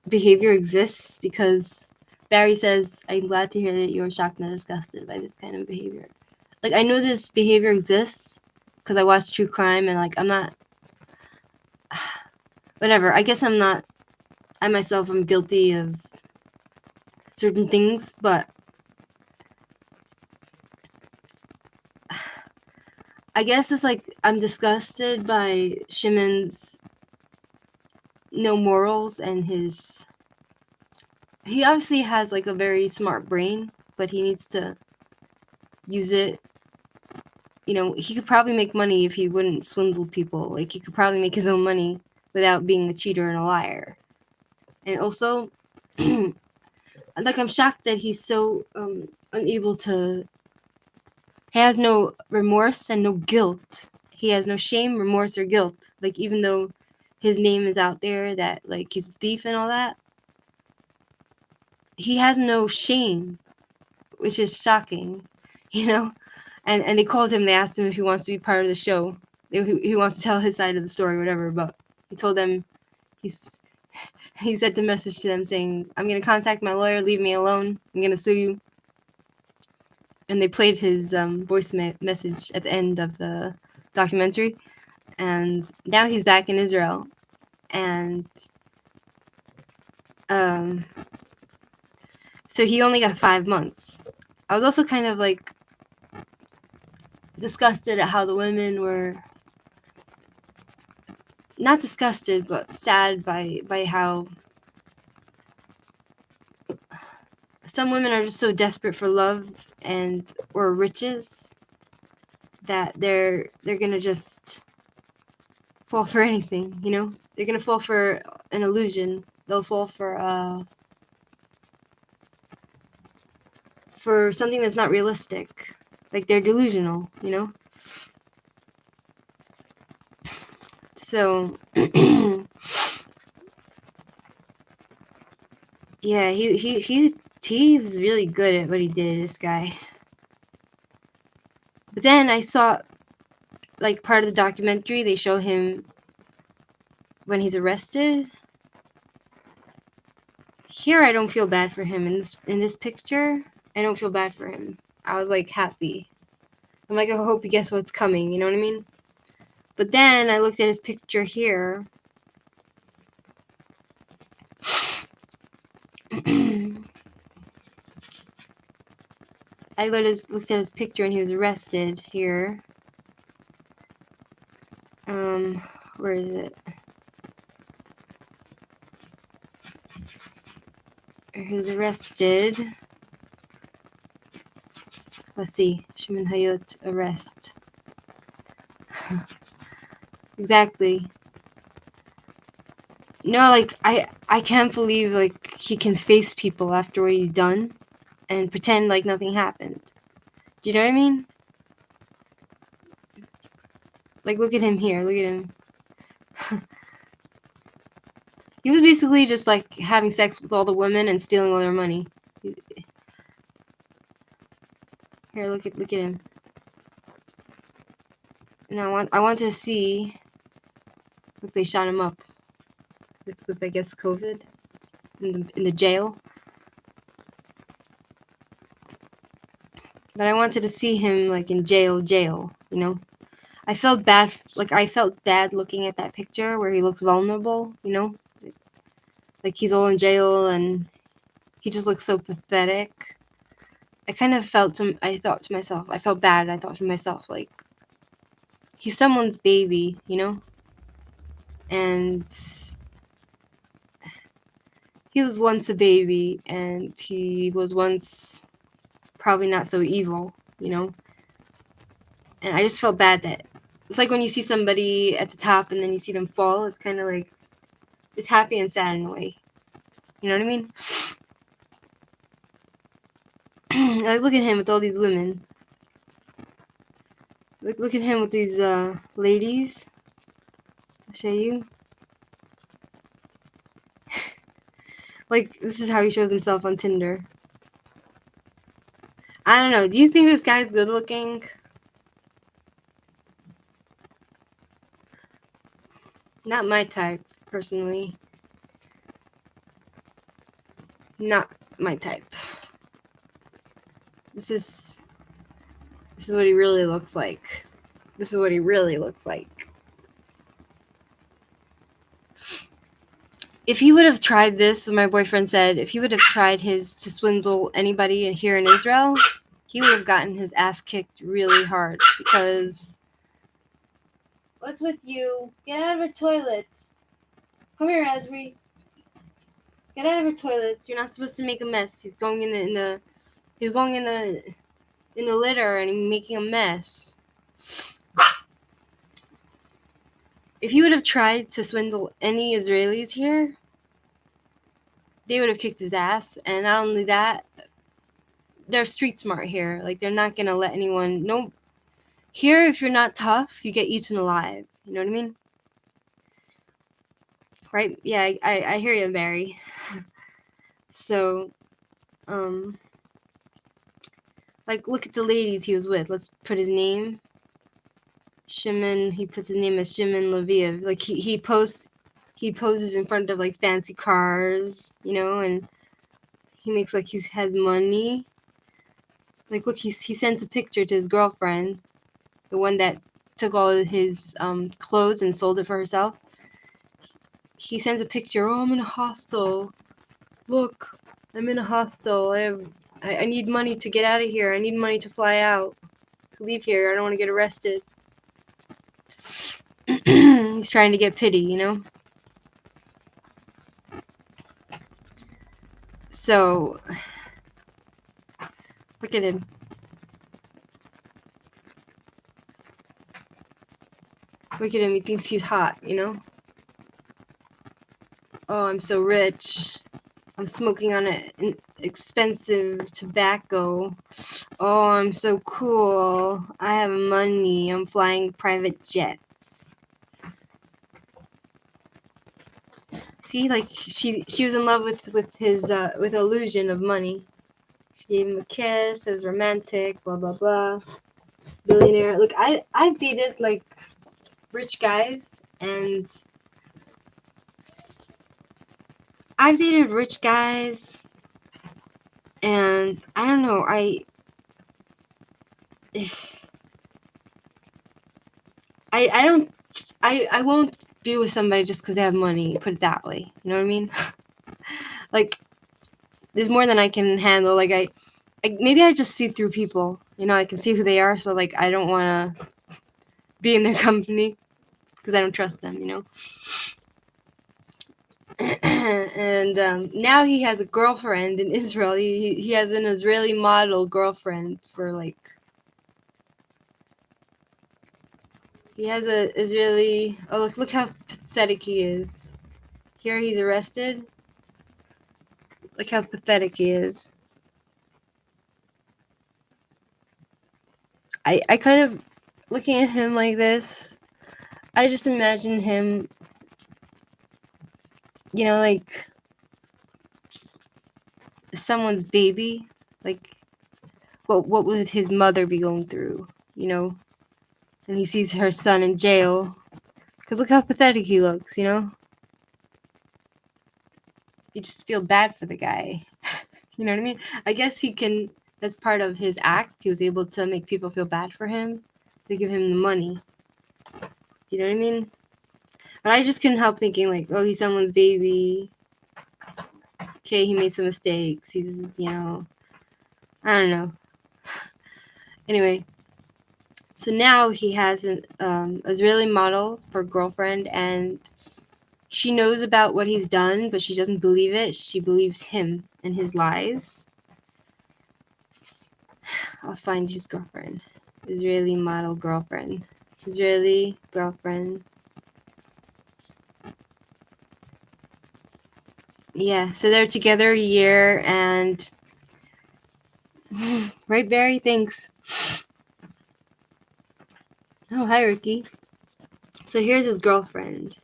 S1: behavior exists because Barry says, I'm glad to hear that you're shocked and disgusted by this kind of behavior. Like, I know this behavior exists because I watch true crime, and like, I'm not, whatever, I guess I myself am guilty of certain things, but I guess it's like I'm disgusted by Shimon's no morals, and he obviously has like a very smart brain, but he needs to use it. He could probably make money if he wouldn't swindle people. Like, he could probably make his own money without being a cheater and a liar. And also, like, I'm shocked that he's so unable to. He has no remorse and no guilt. He has no shame, remorse, or guilt. Like, even though his name is out there that, like, he's a thief and all that, he has no shame, which is shocking, And they called him, they asked him if he wants to be part of the show. He wants to tell his side of the story, whatever, but he told them, he sent a message to them saying, I'm going to contact my lawyer, leave me alone, I'm going to sue you. And they played his voice message at the end of the documentary. And now he's back in Israel. And so he only got 5 months. I was also kind of like disgusted at how the women were, not disgusted, but sad by how some women are just so desperate for love or riches that they're gonna just fall for anything. They're gonna fall for an illusion. They'll fall for something that's not realistic. Like, they're delusional. So yeah, he's really good at what he did, this guy. But then I saw, like, part of the documentary, they show him when he's arrested. Here, I don't feel bad for him. In this picture, I don't feel bad for him. I was, like, happy. I'm like, I hope he gets what's coming, you know what I mean? But then I looked at his picture here. I looked at his picture, and he was arrested here. Where is it? Who's arrested? Let's see. Shimon Hayot arrest. Exactly. No, like I can't believe like he can face people after what he's done and pretend like nothing happened. Do you know what I mean? Like look at him here. Look at him. He was basically just like having sex with all the women and stealing all their money. Here, look at him. And I want to see. Look, they shot him up. It's with I guess COVID in the jail. But I wanted to see him like in jail, you know. I felt bad looking at that picture where he looks vulnerable, you know. Like he's all in jail and he just looks so pathetic. I thought to myself, I felt bad. I thought to myself, like, he's someone's baby, you know? And he was once a baby and he was once probably not so evil, you know? And I just felt bad that it's like when you see somebody at the top and then you see them fall, it's kind of like, it's happy and sad in a way. You know what I mean? Like, look at him with all these women. Look at him with these ladies. I'll show you. Like, this is how he shows himself on Tinder. I don't know. Do you think this guy's good looking? Not my type, personally. Not my type. This is what he really looks like. This is what he really looks like. If he would have tried this, my boyfriend said, if he would have tried to swindle anybody here in Israel, he would have gotten his ass kicked really hard because... What's with you? Get out of the toilet. Come here, Asri. Get out of the toilet. You're not supposed to make a mess. He's going in the litter and he's making a mess. If he would have tried to swindle any Israelis here, they would have kicked his ass. And not only that, they're street smart here. Like, they're not going to let anyone... No, here, if you're not tough, you get eaten alive. You know what I mean? Right? Yeah, I hear you, Barry. So, like, look at the ladies he was with. Let's put his name. Shimon, he puts his name as Shimon Leviev. Like, he poses in front of, like, fancy cars, you know, and he makes like he has money. Like, look, he sent a picture to his girlfriend, the one that took all of his clothes and sold it for herself. He sends a picture. Oh, I'm in a hostel. Look, I'm in a hostel. I need money to get out of here. I need money to fly out, to leave here. I don't want to get arrested. He's trying to get pity, you know? So, look at him. Look at him. He thinks he's hot, you know? Oh, I'm so rich. I'm smoking on an expensive tobacco. Oh, I'm so cool. I have money. I'm flying private jets. See, like, she was in love with his with illusion of money. She gave him a kiss. It was romantic. Blah blah blah. Billionaire. Look, I've dated like rich guys, and I've dated rich guys, and I don't know. I won't be with somebody just because they have money. Put it that way. You know what I mean? Like, there's more than I can handle. Like, maybe I just see through people. You know, I can see who they are. So like, I don't want to be in their company. because I don't trust them, And now he has a girlfriend in Israel. He has an Israeli model girlfriend for like. He has a Israeli. Oh, look how pathetic he is. Here he's arrested. Look how pathetic he is. I kind of, looking at him like this, I just imagine him, like someone's baby. Like, what would his mother be going through, And he sees her son in jail. Because look how pathetic he looks, You just feel bad for the guy. You know what I mean? I guess that's part of his act. He was able to make people feel bad for him. To give him the money. Do you know what I mean? But I just couldn't help thinking, like, oh, he's someone's baby. Okay, he made some mistakes. He's, I don't know. Anyway, so now he has an Israeli model for girlfriend, and she knows about what he's done, but she doesn't believe it. She believes him and his lies. I'll find his girlfriend. Israeli model girlfriend. Israeli girlfriend. Yeah, so they're together a year, and right, Barry? Thanks. Oh, hi, Ricky. So here's his girlfriend.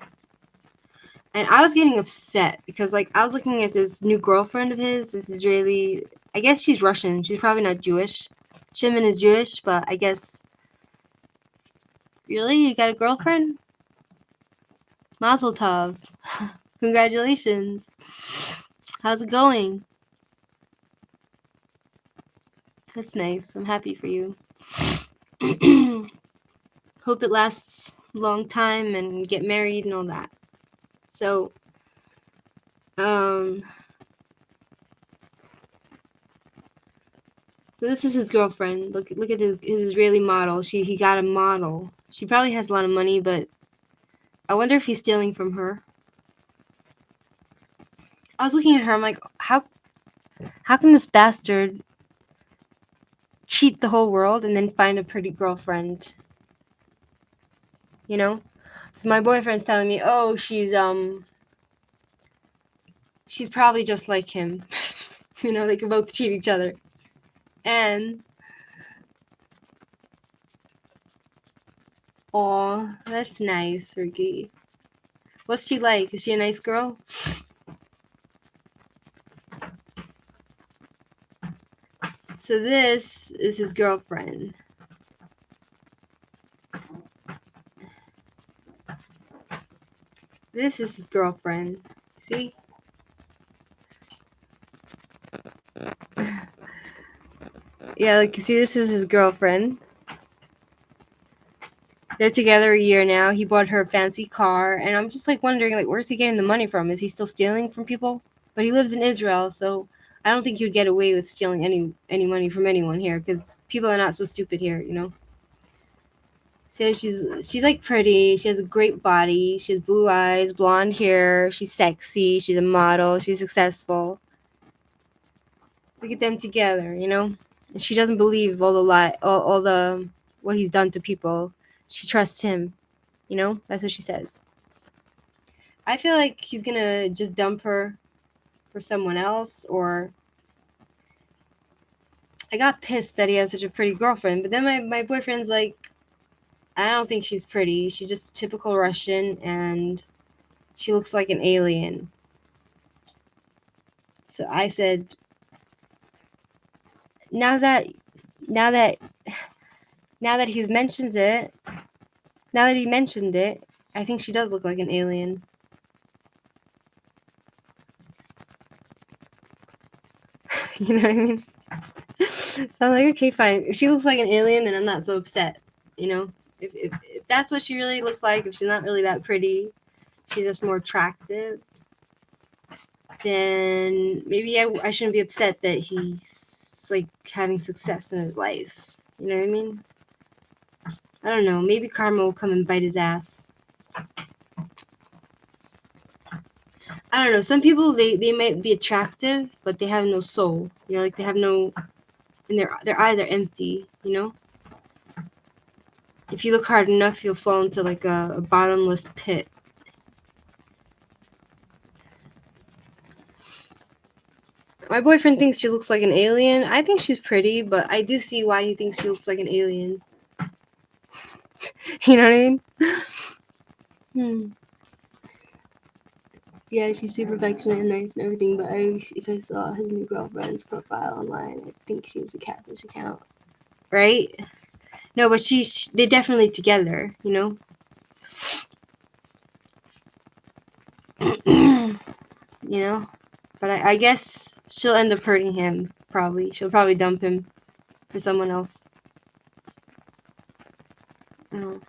S1: And I was getting upset because, like, I was looking at this new girlfriend of his, this Israeli. I guess she's Russian. She's probably not Jewish. Shimon is Jewish, but I guess. Really? You got a girlfriend? Mazel tov. Congratulations. How's it going? That's nice. I'm happy for you. Hope it lasts a long time and get married and all that. So, so this is his girlfriend. Look at his Israeli model. He got a model. She probably has a lot of money, but I wonder if he's stealing from her. I was looking at her. I'm like, how can this bastard cheat the whole world and then find a pretty girlfriend? So my boyfriend's telling me, oh, she's probably just like him. They can both cheat each other. And aw, that's nice, Ricky. What's she like? Is she a nice girl? So this is his girlfriend. This is his girlfriend. See? Yeah, like you see, this is his girlfriend. They're together a year now. He bought her a fancy car, and I'm just like wondering, like, where's he getting the money from? Is he still stealing from people? But he lives in Israel, so I don't think he would get away with stealing any money from anyone here, because people are not so stupid here, So she's like pretty. She has a great body. She has blue eyes, blonde hair. She's sexy. She's a model. She's successful. Look at them together, And she doesn't believe all the what he's done to people. She trusts him, That's what she says. I feel like he's gonna just dump her for someone else, or I got pissed that he has such a pretty girlfriend, but then my boyfriend's like, I don't think she's pretty. She's just typical Russian, and she looks like an alien. So I said, now that he mentioned it, I think she does look like an alien. You know what I mean? So I'm like, okay, fine. If she looks like an alien, then I'm not so upset. If that's what she really looks like, if she's not really that pretty, she's just more attractive, then maybe I shouldn't be upset that he's like having success in his life. You know what I mean? I don't know. Maybe karma will come and bite his ass. I don't know. Some people they might be attractive, but they have no soul. You know, like they have no, and their eyes are empty. You know, if you look hard enough, you'll fall into like a bottomless pit. My boyfriend thinks she looks like an alien. I think she's pretty, but I do see why he thinks she looks like an alien. You know what I mean? Yeah, she's super affectionate and nice and everything, but if I saw his new girlfriend's profile online, I think she was a catfish account. Right? No, but they're definitely together, you know? You know? But I guess she'll end up hurting him, probably. She'll probably dump him for someone else. Oh,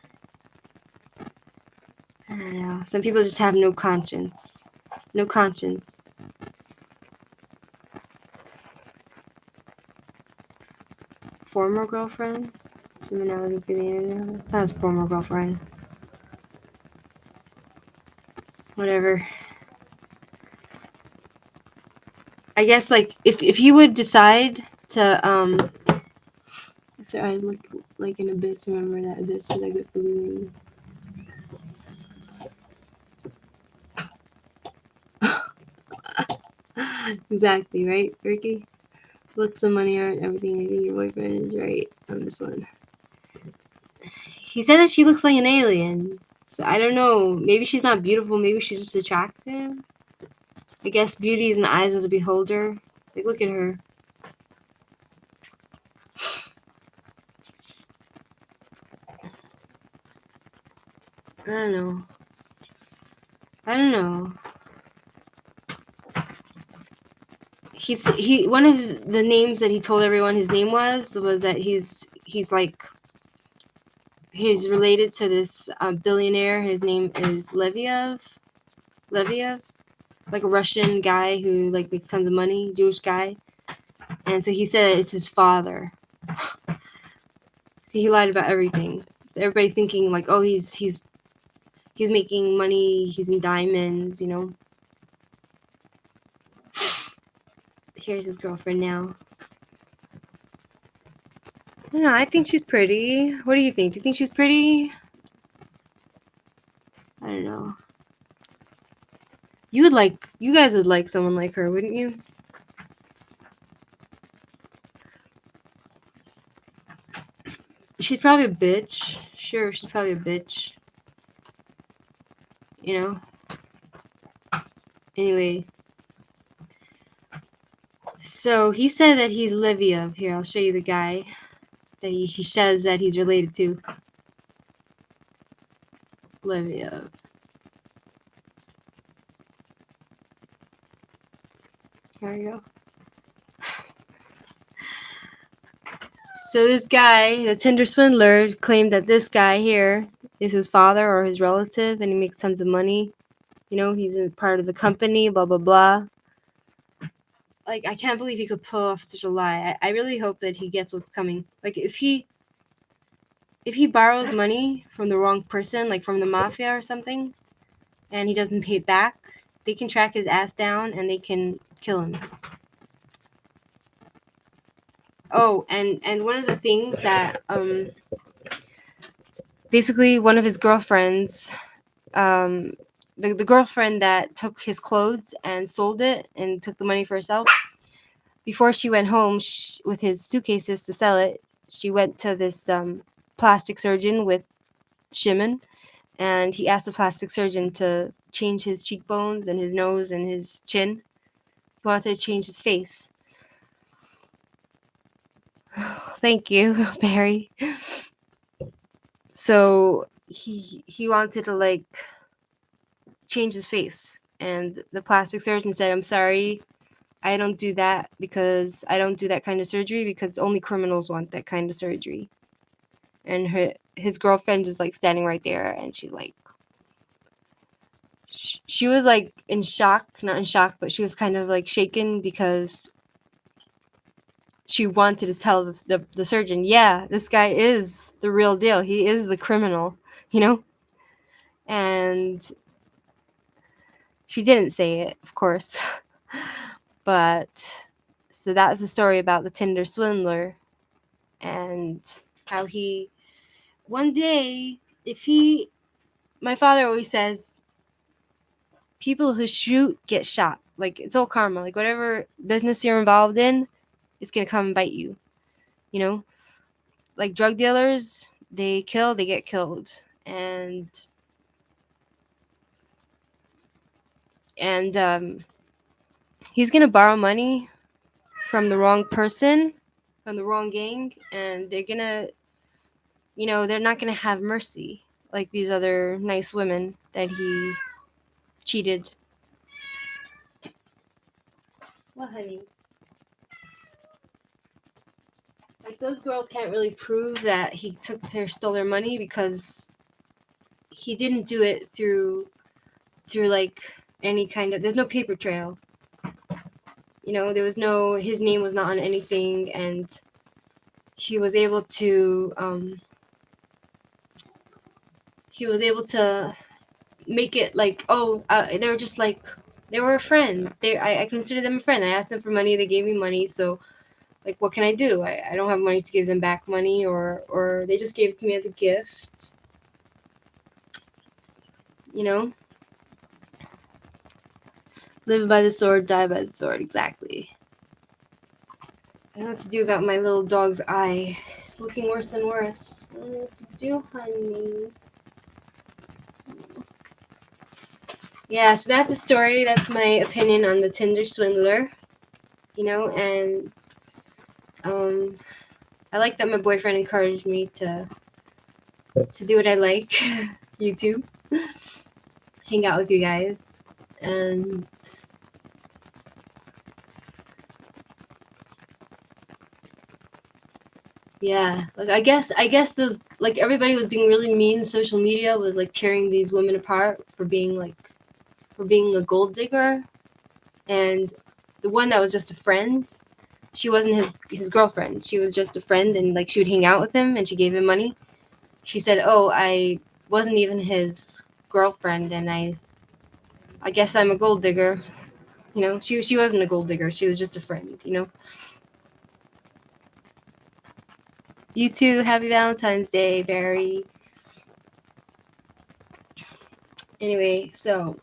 S1: I don't know. Some people just have no conscience. No conscience. Former girlfriend? That was former girlfriend. Whatever. I guess like if he would decide to if their eyes look like an abyss, remember that abyss is a good feeling. Exactly, right, Ricky? Look, some money aren't everything. I think your boyfriend is right on this one. He said that she looks like an alien. So I don't know. Maybe she's not beautiful. Maybe she's just attractive. I guess beauty is in the eyes of the beholder. Like, look at her. I don't know. I don't know. He one of the names that he told everyone his name was that he's like he's related to this billionaire. His name is Leviev, like a Russian guy who like makes tons of money, Jewish guy, and so he said it's his father. See, he lied about everything. Everybody thinking like, oh, he's making money. He's in diamonds, you know. Here's his girlfriend now. I don't know. I think she's pretty. What do you think? Do you think she's pretty? I don't know. You guys would like someone like her, wouldn't you? She's probably a bitch. Sure, she's probably a bitch. You know? Anyway. So he said that he's Livia. Here, I'll show you the guy that he says that he's related to. Livia. Here we go. So this guy, the Tinder swindler, claimed that this guy here is his father or his relative, and he makes tons of money. You know, he's a part of the company, blah, blah, blah. Like, I can't believe he could pull off such a lie. I really hope that he gets what's coming. Like, if he borrows money from the wrong person, like from the mafia or something, and he doesn't pay it back, they can track his ass down and they can kill him. Oh, and one of the things that basically one of his girlfriends, the girlfriend that took his clothes and sold it and took the money for herself, before she went home with his suitcases to sell it, she went to this plastic surgeon with Shimon, and he asked the plastic surgeon to change his cheekbones and his nose and his chin. He wanted to change his face. Thank you, Barry. So he wanted to like change his face, and the plastic surgeon said, "I'm sorry, I don't do that because I don't do that kind of surgery because only criminals want that kind of surgery." And his girlfriend was like standing right there, and she like she was like in shock, not in shock, but she was kind of like shaken because she wanted to tell the surgeon, yeah, this guy is the real deal. He is the criminal, you know? And she didn't say it, of course. But so that's the story about the Tinder swindler, and how he one day, if he my father always says people who shoot get shot. Like, it's all karma. Like, whatever business you're involved in, it's gonna come and bite you. You know, like drug dealers, they kill, they get killed, and he's gonna borrow money from the wrong person, from the wrong gang, and they're gonna, they're not gonna have mercy like these other nice women that he cheated. Well, honey, like those girls can't really prove that he stole their money, because he didn't do it through like any kind of, there's no paper trail. There was no, his name was not on anything, and he was able to make it like, oh, they were just like, they were a friend. I consider them a friend. I asked them for money, they gave me money, so like, what can I do? I don't have money to give them back money, or they just gave it to me as a gift. Live by the sword, die by the sword. Exactly. I don't know what to do about my little dog's eye. It's looking worse and worse. I don't know what to do, honey. Yeah, so that's a story. That's my opinion on the Tinder swindler. And I like that my boyfriend encouraged me to do what I like. YouTube. Hang out with you guys. And yeah, like I guess those, like, everybody was being really mean. Social media was like tearing these women apart for being a gold digger, and the one that was just a friend, she wasn't his girlfriend. She was just a friend, and like she would hang out with him, and she gave him money. She said, "Oh, I wasn't even his girlfriend, and I guess I'm a gold digger." She wasn't a gold digger. She was just a friend. You too. Happy Valentine's Day, Barry. Anyway, so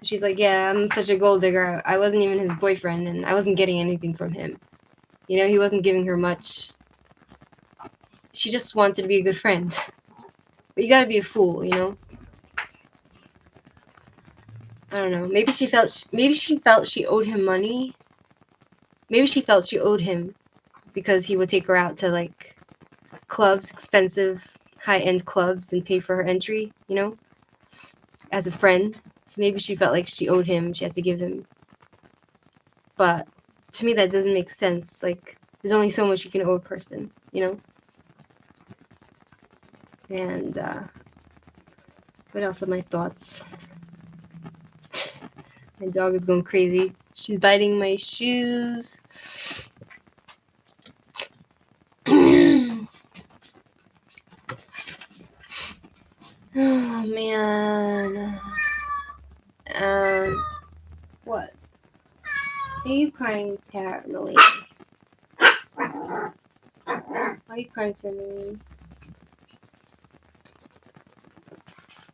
S1: she's like, yeah, I'm such a gold digger. I wasn't even his boyfriend, and I wasn't getting anything from him. He wasn't giving her much. She just wanted to be a good friend. But you gotta be a fool, I don't know. Maybe she felt she owed him money. Maybe she felt she owed him because he would take her out to like clubs, expensive, high-end clubs, and pay for her entry, as a friend. So maybe she felt like she owed him. She had to give him. But to me, that doesn't make sense. Like, there's only so much you can owe a person, And what else are my thoughts? My dog is going crazy. She's biting my shoes. Oh, man. What? Are you crying, Tara-Maline? Why are you crying, Tara-Maline?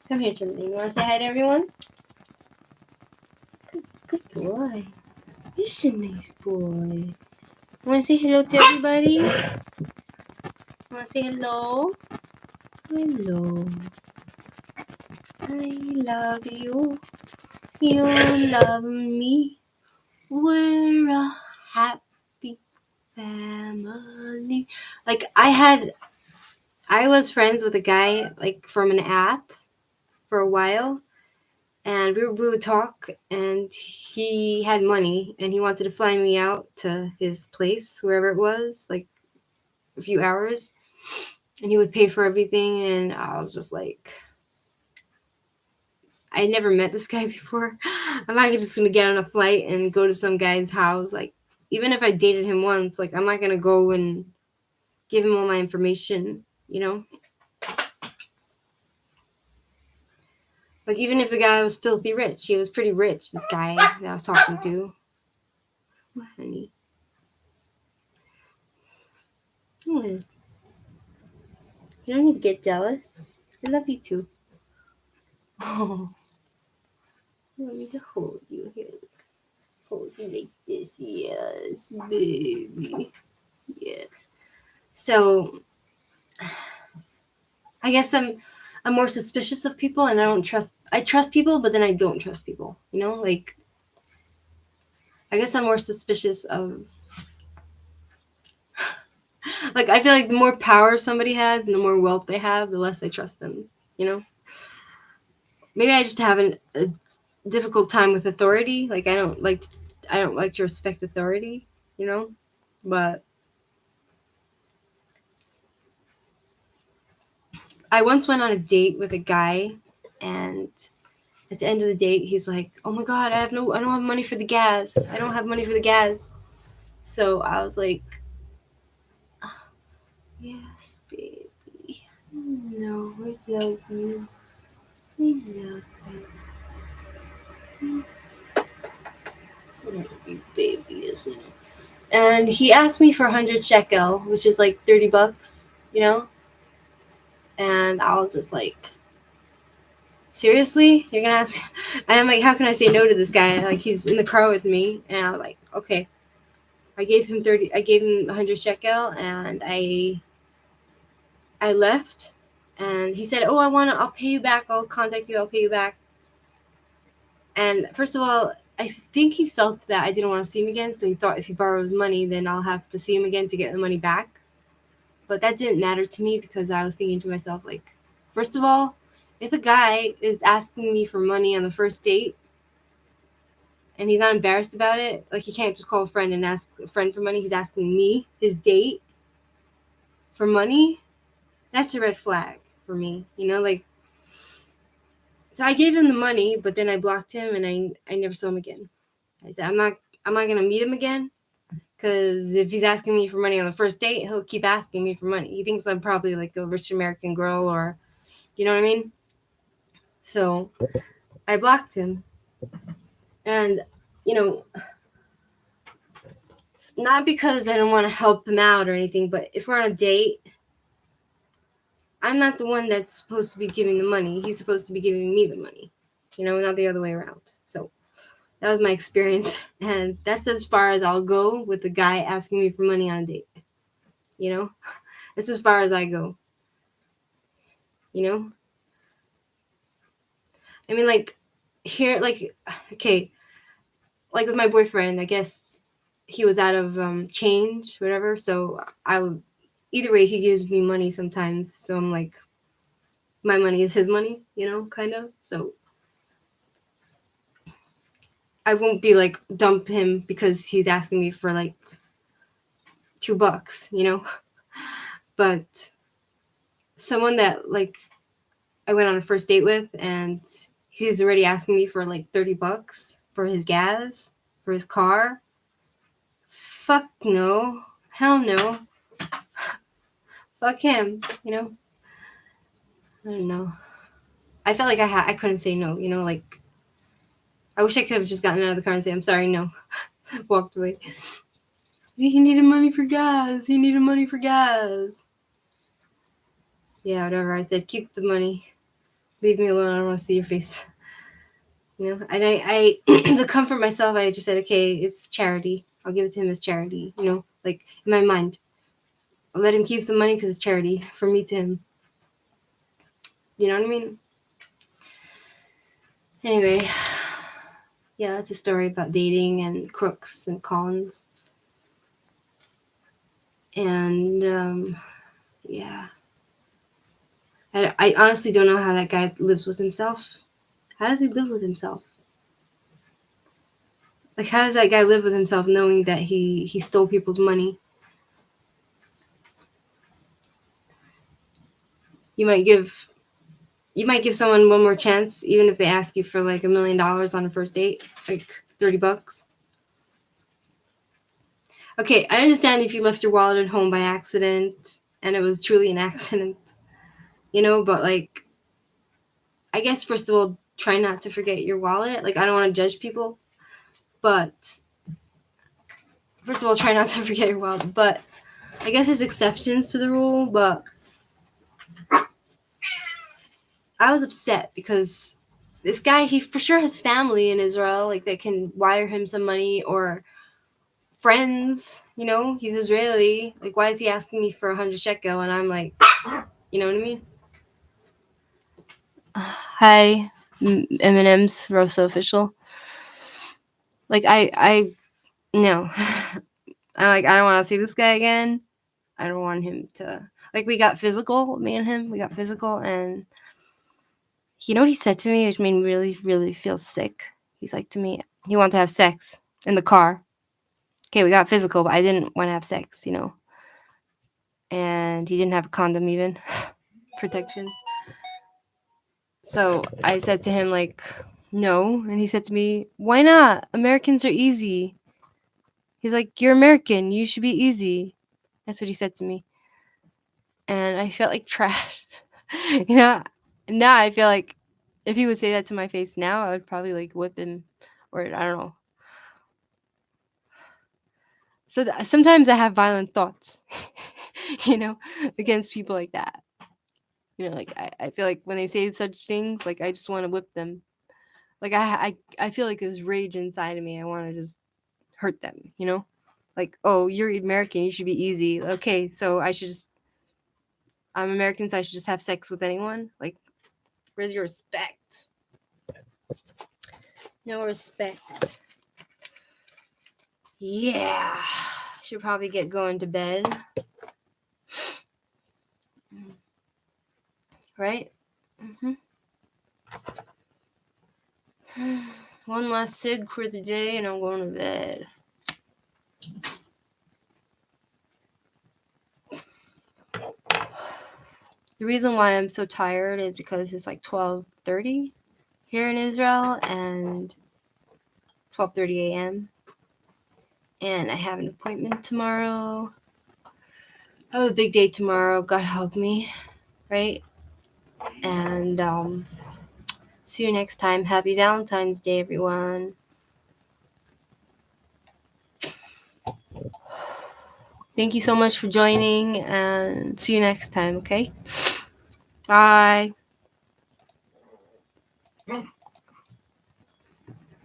S1: Come here, Tara-Maline. You want to say hi to everyone? Good boy. You're a nice boy. Want to say hello to everybody? Want to say hello? Hello. I love you. You love me. We're a happy family. Like, I was friends with a guy, like, from an app for a while, and we would talk, and he had money, and he wanted to fly me out to his place, wherever it was, like a few hours, and he would pay for everything, and I was just like, I never met this guy before. I'm not just gonna get on a flight and go to some guy's house. Like, even if I dated him once, like, I'm not gonna go and give him all my information, Like, even if the guy was filthy rich, he was pretty rich, this guy that I was talking to. What, honey? Hmm. You don't need to get jealous. I love you too. Oh, you want me to hold you here? Hold you like this, yes, baby. Yes. So, I guess I'm more suspicious of people, and I trust people, but then I don't trust people. You know, like, I guess I'm more suspicious of, like, I feel like the more power somebody has and the more wealth they have, the less I trust them. You know, maybe I just have a difficult time with authority. Like, I don't like to respect authority. You know, but I once went on a date with a guy, and at the end of the date, he's like, "Oh my God, I don't have money for the gas. I don't have money for the gas." So I was like, "Yes, baby. No, I love you. I love you. I love you, baby, isn't it?" And he asked me for 100 shekel, which is like $30, you know. And I was just like, seriously, you're gonna ask? And I'm like, how can I say no to this guy? Like, he's in the car with me, and I was like, okay. I gave him 30. I gave him 100 shekel, and I left. And he said, "Oh, I'll pay you back. I'll contact you. I'll pay you back." And first of all, I think he felt that I didn't want to see him again, so he thought if he borrows money, then I'll have to see him again to get the money back. But that didn't matter to me because I was thinking to myself, like, first of all, if a guy is asking me for money on the first date and he's not embarrassed about it, like, he can't just call a friend and ask a friend for money. He's asking me, his date, for money. That's a red flag for me, you know, like. So I gave him the money, but then I blocked him, and I never saw him again. I said, I'm not gonna meet him again, because if he's asking me for money on the first date, he'll keep asking me for money. He thinks I'm probably like a rich American girl, or, you know what I mean. So I blocked him, and, you know, not because I don't want to help him out or anything, but if we're on a date, I'm not the one that's supposed to be giving the money. He's supposed to be giving me the money, you know, not the other way around. So that was my experience, and that's as far as I'll go with a guy asking me for money on a date. You know, that's as far as I go. You know, I mean, like, here, like, okay, like with my boyfriend, I guess he was out of change, whatever. So I would, either way, he gives me money sometimes. So I'm like, my money is his money, you know, kind of. So I won't be like dump him because he's asking me for like $2, you know. But someone that, like, I went on a first date with, and he's already asking me for like $30 for his gas, for his car. Fuck no. Hell no. Fuck him, you know? I don't know. I felt like I couldn't say no, you know, like, I wish I could have just gotten out of the car and say, I'm sorry, no. Walked away. He needed money for gas. He needed money for gas. Yeah, whatever. I said, keep the money. Leave me alone. I don't want to see your face. You know, and I to comfort myself, I just said, okay, it's charity. I'll give it to him as charity, you know, like, in my mind. I'll let him keep the money because it's charity from me to him. You know what I mean? Anyway, yeah, that's a story about dating and crooks and cons. And, yeah. I honestly don't know how that guy lives with himself. How does he live with himself? Like, how does that guy live with himself knowing that he stole people's money? You might give someone one more chance, even if they ask you for like $1 million on a first date, like $30. Okay, I understand if you left your wallet at home by accident and it was truly an accident, you know, but, like, I guess, first of all, try not to forget your wallet. Like, I don't want to judge people, but first of all, try not to forget your wallet. But I guess there's exceptions to the rule, but I was upset because this guy, he for sure has family in Israel, like, that can wire him some money, or friends, you know, he's Israeli. Like, why is he asking me for 100 shekel? And I'm like, you know what I mean? Hi, M&M's Rosa official. Like, no. I'm like, I don't want to see this guy again. I don't want him to, like, we got physical, me and him, we got physical, and you know what he said to me, which made me really, really feel sick? He's like to me, he wanted to have sex in the car. Okay, we got physical, but I didn't want to have sex, you know? And he didn't have a condom even. Protection. So I said to him, like, no. And he said to me, why not? Americans are easy. He's like, you're American. You should be easy. That's what he said to me. And I felt like trash. You know, now I feel like if he would say that to my face now, I would probably like whip him, or I don't know. So sometimes I have violent thoughts, you know, against people like that. You know, like I feel like when they say such things, like I just want to whip them. Like I feel like there's rage inside of me. I want to just hurt them, you know? Like, oh, you're American, you should be easy. Okay, so I'm American, so I should just have sex with anyone? Like, where's your respect? No respect. Yeah. Should probably get going to bed. Right? Mm-hmm. One last cig for the day and I'm going to bed. The reason why I'm so tired is because it's like 12:30 here in Israel and 12:30 a.m. And I have an appointment tomorrow. I have a big day tomorrow. God help me, right? And see you next time. Happy Valentine's Day, everyone. Thank you so much for joining, and see you next time, okay? Bye.